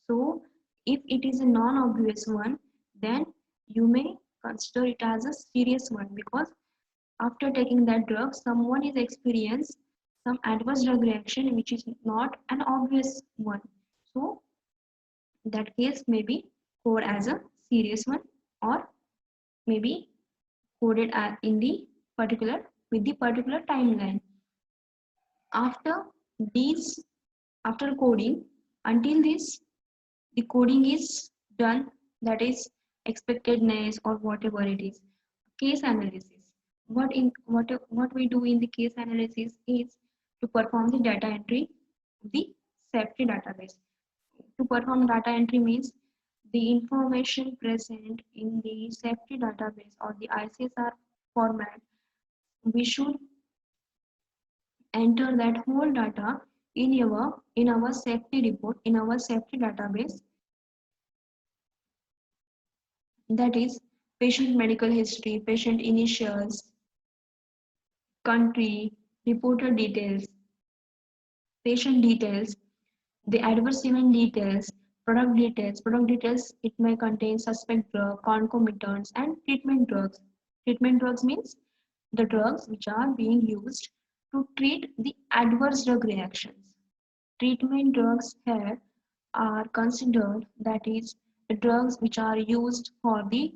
So if it is a non-obvious one, then you may consider it as a serious one, because after taking that drug, someone is experienced some adverse drug reaction which is not an obvious one. So that case may be coded as a serious one, or maybe coded in the particular with the particular timeline. After these, after coding, until this the coding is done, that is expectedness or whatever it is, case analysis. What we do in the case analysis is to perform the data entry of the safety database. To perform data entry means the information present in the safety database or the ICSR format, we should enter that whole data in our safety report, in our safety database, that is patient medical history, patient initials, country, reporter details, patient details, the adverse event details, product details. Product details, it may contain suspect drug, concomitants, and treatment drugs. Treatment drugs means the drugs which are being used to treat the adverse drug reactions. Treatment drugs here are considered, that is, the drugs which are used for the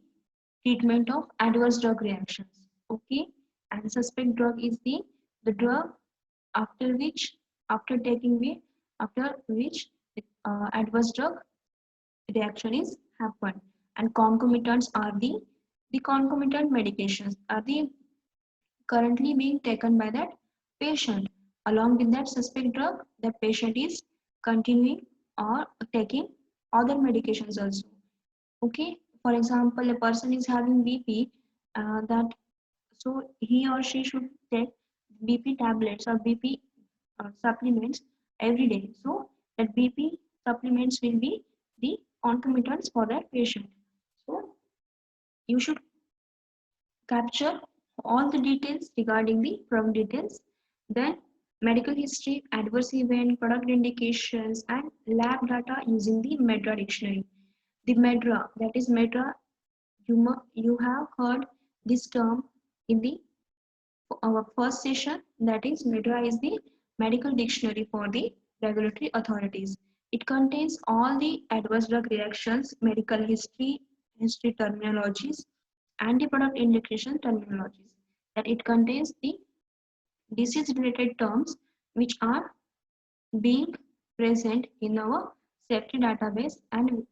treatment of adverse drug reactions. Okay, and suspect drug is the drug after which after taking the after which adverse drug reaction is happen, and concomitants are the concomitant medications are the currently being taken by that patient. Along with that suspect drug, the patient is continuing or taking other medications also. Okay, for example, a person is having BP, that so he or she should take BP tablets or BP supplements every day. So that BP supplements will be the concomitants for that patient. So you should capture all the details regarding the product details, then medical history, adverse event, product indications, and lab data using the MEDRA dictionary. The MEDRA, that is MEDRA, you have heard this term in the our first session, that is MEDRA is the medical dictionary for the regulatory authorities. It contains all the adverse drug reactions, medical history terminologies, and the product indication terminologies. That it contains the disease related terms which are being present in our safety database, and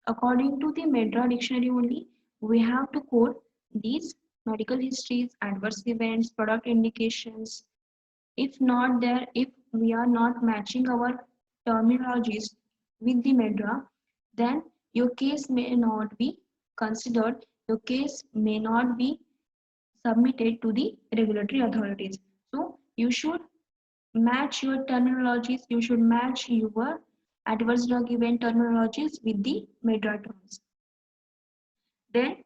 according to the MEDRA dictionary only, we have to code these medical histories, adverse events, product indications. If not there, if we are not matching our terminologies with the MEDRA, then your case may not be considered, your case may not be submitted to the regulatory authorities. So you should match your terminologies, you should match your adverse drug event terminologies with the MEDRA terms. Then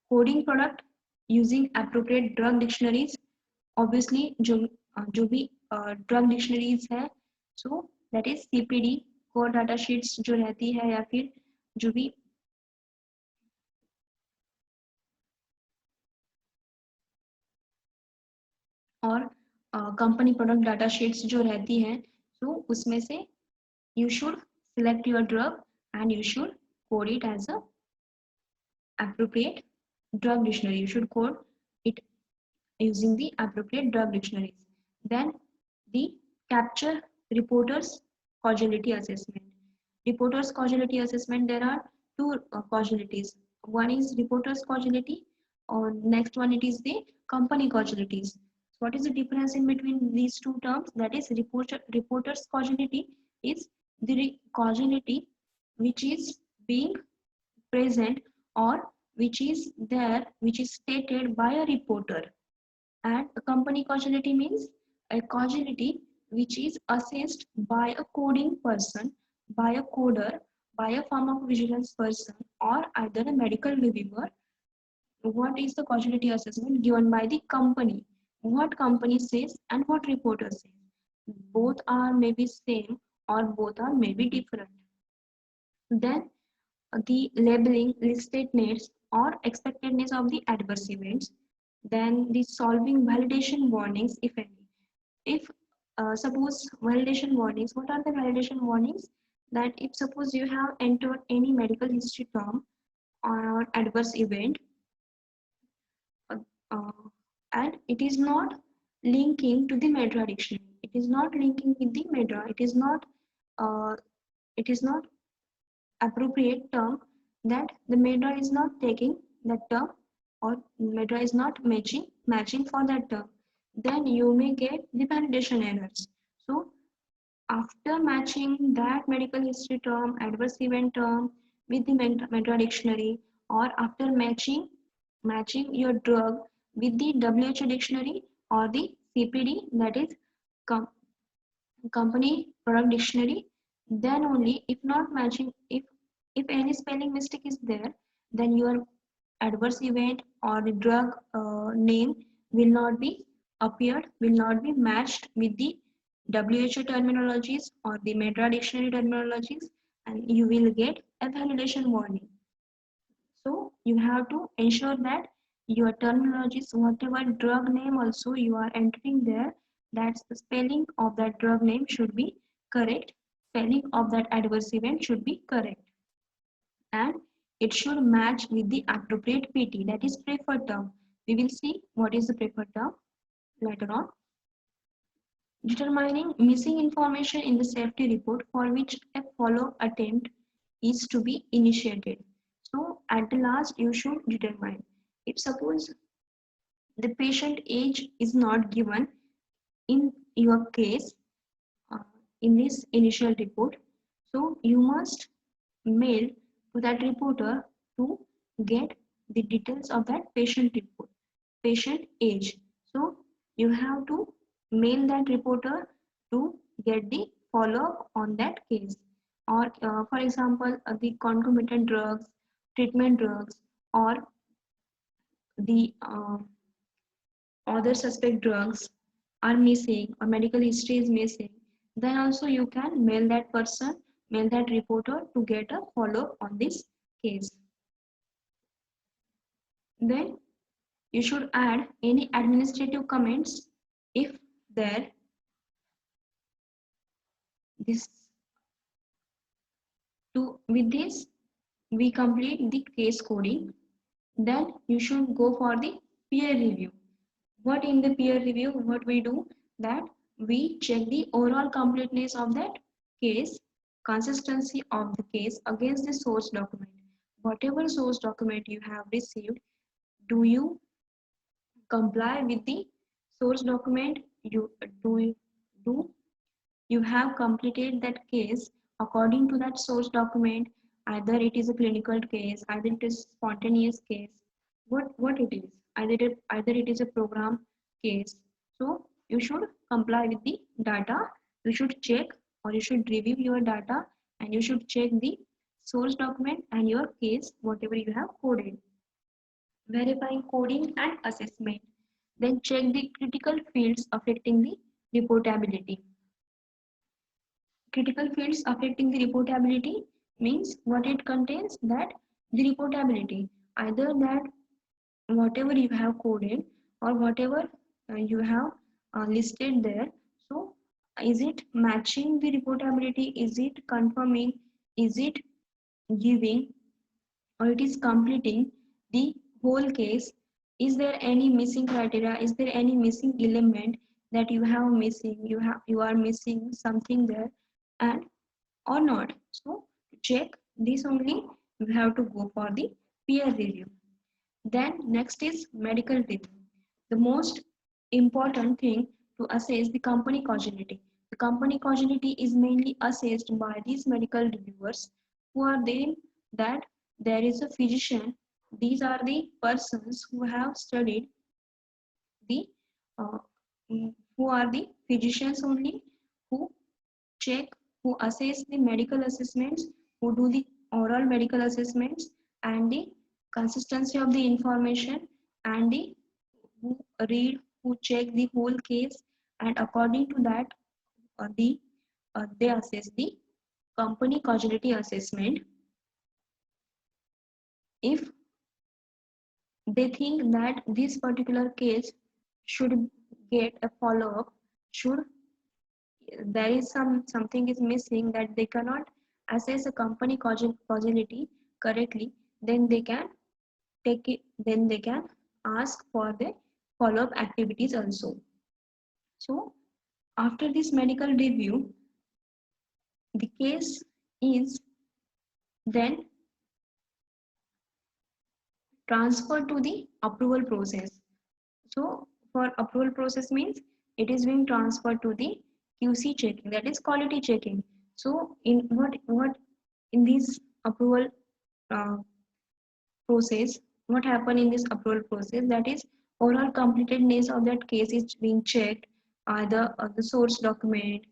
coding product using appropriate drug dictionaries. Obviously जो भी drug dictionaries है, so that is CPD core data sheets जो रहती है, या फिर जो भी और कंपनी प्रोडक्ट डाटा शीट्स जो रहती हैं, सो उसमें से you should select your drug and you should code it as a appropriate drug dictionary. You should code it using the appropriate drug dictionaries. Then the capture reporters causality assessment. Reporters causality assessment, there are two causalities. One is reporters causality, or next one it is the company causalities. So what is the difference in between these two terms? That is reporters causality is the causality which is being present, or which is there, which is stated by a reporter. And a company causality means a causality which is assessed by a coding person, by a coder, by a pharmacovigilance person, or either a medical reviewer. What is the causality assessment given by the company? What company says and what reporter says. Both are maybe same or both are maybe different. Then the labeling, listatedness or expectedness of the adverse events. Then the solving validation warnings, if any. If suppose validation warnings, what are the validation warnings? That if suppose you have entered any medical history term or adverse event, uh, uh, and it is not linking to the MEDRA dictionary, it is not linking with the MEDRA, uh, it is not appropriate term, that the MEDRA is not taking that term, or MEDRA is not matching for that term, then you may get the validation errors. So after matching that medical history term, adverse event term with the MEDRA dictionary, or after matching your drug with the WHO dictionary or the CPD, that is company product dictionary, then only, if not matching, if any spelling mistake is there, then your adverse event or the drug name will not be appeared, will not be matched with the WHO terminologies or the MEDRA dictionary terminologies, and you will get a validation warning. So you have to ensure that your terminologies, whatever drug name also you are entering there, That's the spelling of that drug name should be correct. Spelling of that adverse event should be correct. And it should match with the appropriate PT, that is preferred term. We will see what is the preferred term later on. Determining missing information in the safety report for which a follow-up attempt is to be initiated. So at the last you should determine if suppose the patient age is not given in your case uh, in this initial report, so you must mail to that reporter to get the details of that patient report, patient age. So you have to mail that reporter to get the follow-up on that case. Or for example, the concomitant drugs, treatment drugs, or the other suspect drugs are missing or medical history is missing, then also you can mail that person, mail that reporter to get a follow-up on this case. Then you should add any administrative comments if there. This with this we complete the case coding. Then you should go for the peer review. What in the peer review, what we do, that we check the overall completeness of that case, consistency of the case against the source document. Whatever source document you have received, do you comply with the source document? Do you have completed that case according to that source document? Either it is a clinical case, either it is spontaneous case, what it is, either it is a program case. So you should comply with the data. You should check or you should review your data, and you should check the source document and your case whatever you have coded. Verifying coding and assessment. Then check the critical fields affecting the reportability. Critical fields affecting the reportability means what it contains, that the reportability, either that whatever you have coded or whatever you have listed there. So is it matching the reportability? Is it confirming? Is it giving, or it is completing the whole case? Is there any missing criteria? Is there any missing element that you have missing? You are missing something there, and or not? So to check this only, you have to go for the peer review. Then next is medical review. The most important thing to assess the company causality. The company causality is mainly assessed by these medical reviewers who are there, that there is a physician. These are the persons who have studied the uh, who are the physicians only, who check, who assess the medical assessments, who do the oral medical assessments and the consistency of the information, and the who read, who check the whole case, and according to that they assess the company causality assessment. If they think that this particular case should get a follow-up, should there is something is missing, that they cannot assess a company causality correctly, then they can take it, then they can ask for the follow-up activities also. So after this medical review, the case is then transferred to the approval process. So for approval process means it is being transferred to the QC checking, that is quality checking. So in what in this approval uh, process, what happened in this approval process, that is overall completedness of that case is being checked, either the source document,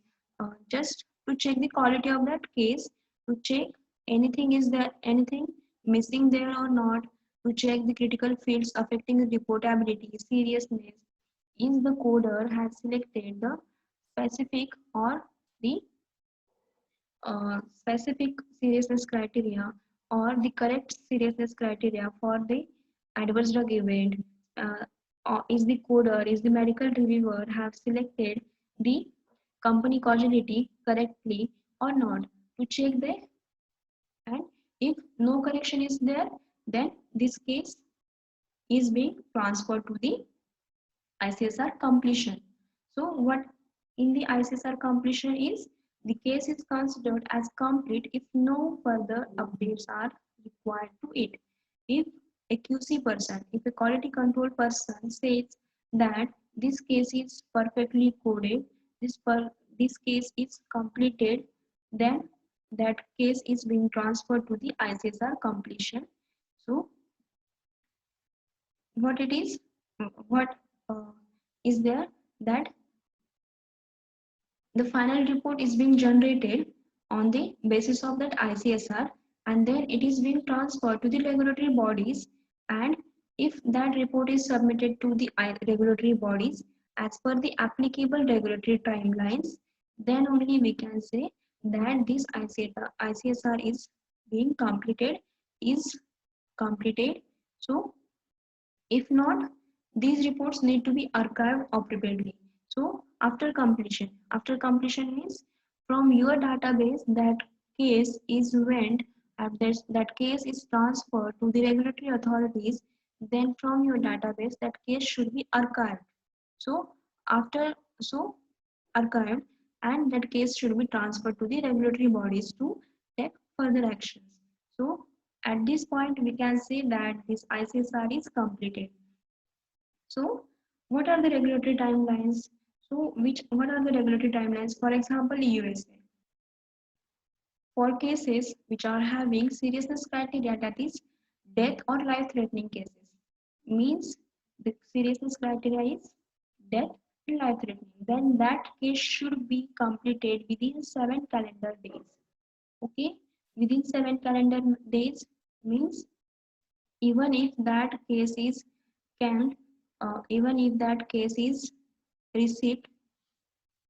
just to check the quality of that case, to check anything is there, anything missing there or not, to check the critical fields affecting the reportability, seriousness, is the coder has selected the specific or the specific seriousness criteria or the correct seriousness criteria for the adverse drug event, uh, is the coder, is the medical reviewer have selected the company causality correctly or not, to check the, and if no correction is there, then this case is being transferred to the ICSR completion. So what in the ICSR completion is, the case is considered as complete if no further updates are required to it. If a QC person, if a quality control person says that this case is perfectly coded, this case is completed, then that case is being transferred to the ICSR completion. So what it is, what is there, that the final report is being generated on the basis of that ICSR, and then it is being transferred to the regulatory bodies, and if that report is submitted to the regulatory bodies as per the applicable regulatory timelines, then only we can say that this ICSR is being completed, is completed. So if not, these reports need to be archived appropriately. So after completion means from your database that case is went, and that case is transferred to the regulatory authorities, then from your database that case should be archived. So after, so archived, and that case should be transferred to the regulatory bodies to take further actions. So at this point we can say that this ICSR is completed. So what are the regulatory timelines? So what are the regulatory timelines? For example, USA. For cases which are having seriousness criteria, that is death or life-threatening cases, means the seriousness criteria is death and life-threatening, then that case should be completed within 7 calendar days. Okay, within 7 calendar days means even if that case is can even if that case is received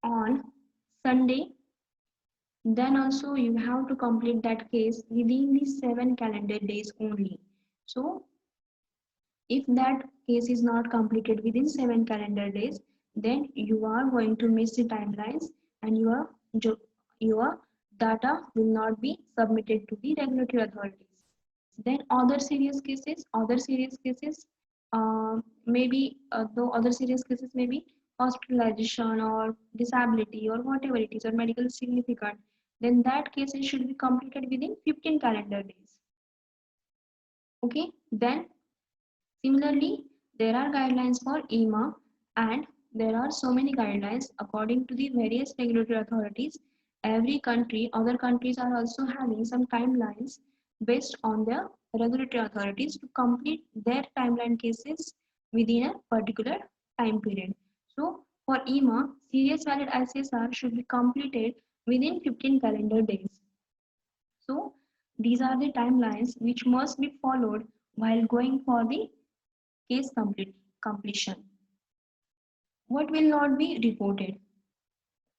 on Sunday, then also you have to complete that case within the 7 calendar days only. So if that case is not completed within 7 calendar days, then you are going to miss the timelines, and your data will not be submitted to the regulatory authorities. Then other serious cases, maybe though other serious cases may be hospitalization or disability or whatever it is, or medical significant, then that case should be completed within 15 calendar days. Okay, then similarly there are guidelines for EMA, and there are so many guidelines according to the various regulatory authorities. Every country, other countries are also having some timelines based on their regulatory authorities to complete their timeline cases within a particular time period. So for EMA, serious valid ICSR should be completed within 15 calendar days. So these are the timelines which must be followed while going for the case completion. What will not be reported?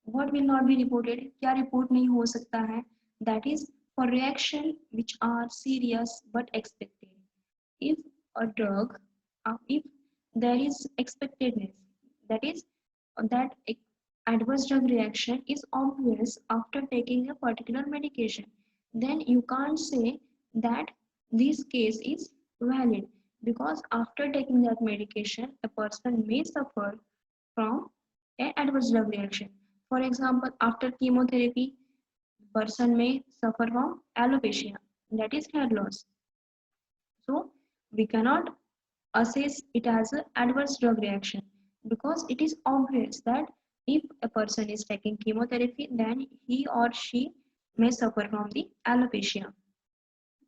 What will not be reported? क्या report नहीं हो सकता है? That is for reaction which are serious but expected. If a drug, if there is expectedness, that is that adverse drug reaction is obvious after taking a particular medication, then you can't say that this case is valid, because after taking that medication a person may suffer from an adverse drug reaction. For example, after chemotherapy, person may suffer from alopecia, that is hair loss. So we cannot assess it as an adverse drug reaction, because it is obvious that if a person is taking chemotherapy, then he or she may suffer from the alopecia.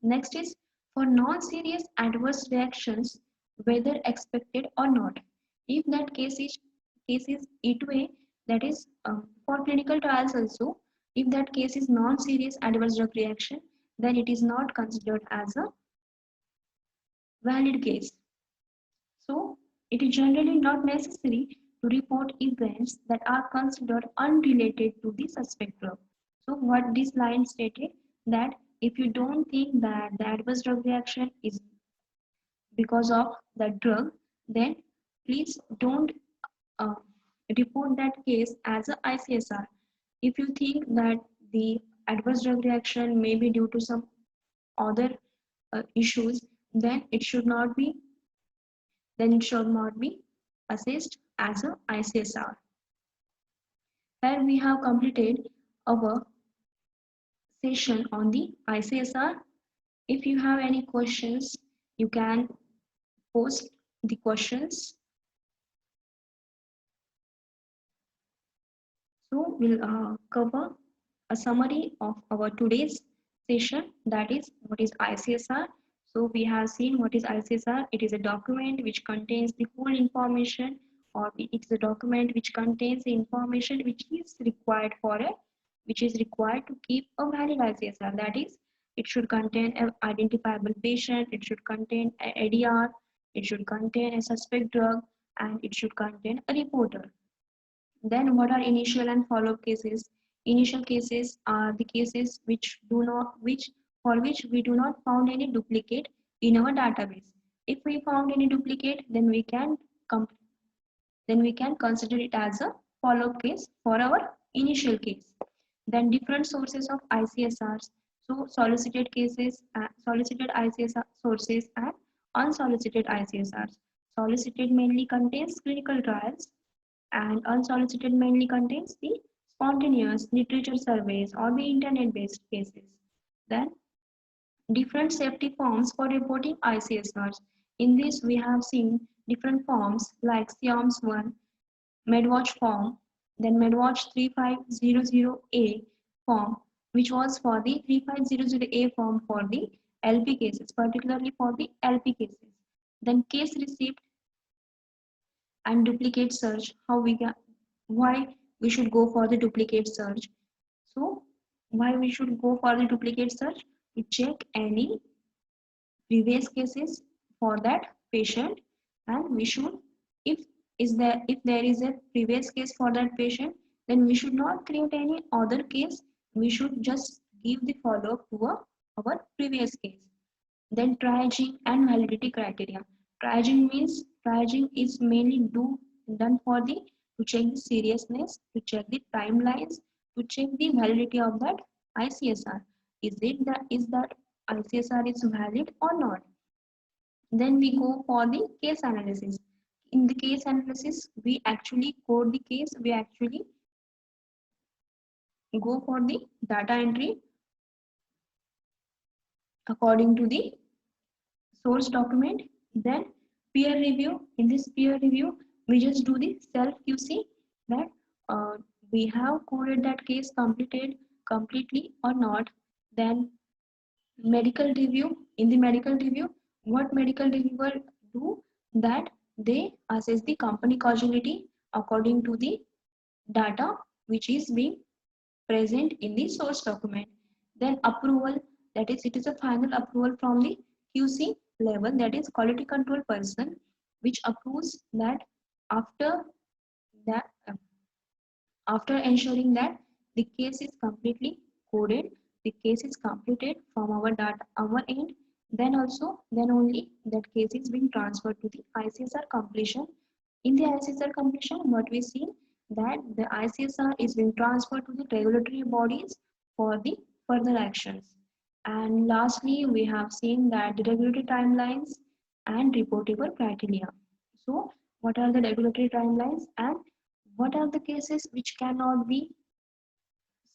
Next is for non-serious adverse reactions, whether expected or not. If that case is EIIA, that is for clinical trials also, if that case is non-serious adverse drug reaction, then it is not considered as a valid case. So it is generally not necessary to report events that are considered unrelated to the suspect drug. So what this line stated, that if you don't think that the adverse drug reaction is because of the drug, then please don't uh, report that case as a ICSR. If you think that the adverse drug reaction may be due to some other issues, then it should not be assessed as a ICSR. Here we have completed our session on the ICSR. If you have any questions, you can post the questions. So we'll cover a summary of our today's session, that is what is ICSR. So we have seen what is ICSR. It is a document which contains the full information, or it's a document which contains the information which is required to keep a valid ICSR. That is, it should contain an identifiable patient, it should contain a ADR, it should contain a suspect drug, and it should contain a reporter. Then what are initial and follow-up cases? Initial cases are the cases for which we do not found any duplicate in our database. If we found any duplicate, then we can consider it as a follow-up case for our initial case. Then different sources of ICSRs. So solicited cases, solicited ICSR sources, and unsolicited ICSRs. Solicited mainly contains clinical trials, and unsolicited mainly contains the spontaneous literature surveys or the internet-based cases. Then different safety forms for reporting ICSRs. In this, we have seen different forms like SIAMS-1, MedWatch form, then MedWatch 3500A form, which was for the 3500A form for the LP cases, particularly for the LP cases. Then case receipt and duplicate search, why we should go for the duplicate search. So why we should go for the duplicate search? To check any previous cases for that patient, and we should, if there is a previous case for that patient, then we should not create any other case. We should just give the follow-up to our previous case. Then triaging and validity criteria. Triaging is mainly done for to check the seriousness, to check the timelines, to check the validity of that ICSR. Is that ICSR is valid or not? Then we go for the case analysis. In the case analysis, we actually code the case. We actually go for the data entry according to the source document. Then peer review. In this peer review, we just do the self QC that we have coded that case completely or not. Then medical review. In the medical review, what medical reviewer do, that they assess the company causality according to the data which is being present in the source document. Then approval, that is, it is a final approval from the QC level, that is quality control person, which approves that after ensuring that the case is completely coded, the case is completed from our end, then only that case is being transferred to the ICSR completion. In the ICSR completion, what we see, that the ICSR is being transferred to the regulatory bodies for the further actions. And lastly, we have seen that the regulatory timelines and reportable criteria. So what are the regulatory timelines, and what are the cases which cannot be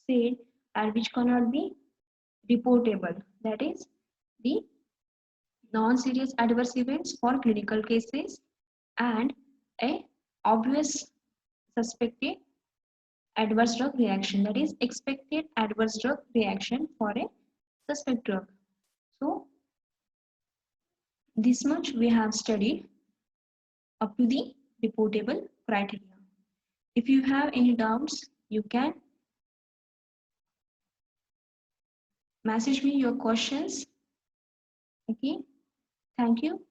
said and which cannot be reportable? That is the non-serious adverse events for clinical cases, and a obvious suspected adverse drug reaction, that is expected adverse drug reaction for a suspect drug. So this much we have studied up to the reportable criteria. If you have any doubts, you can message me your questions. Okay, thank you.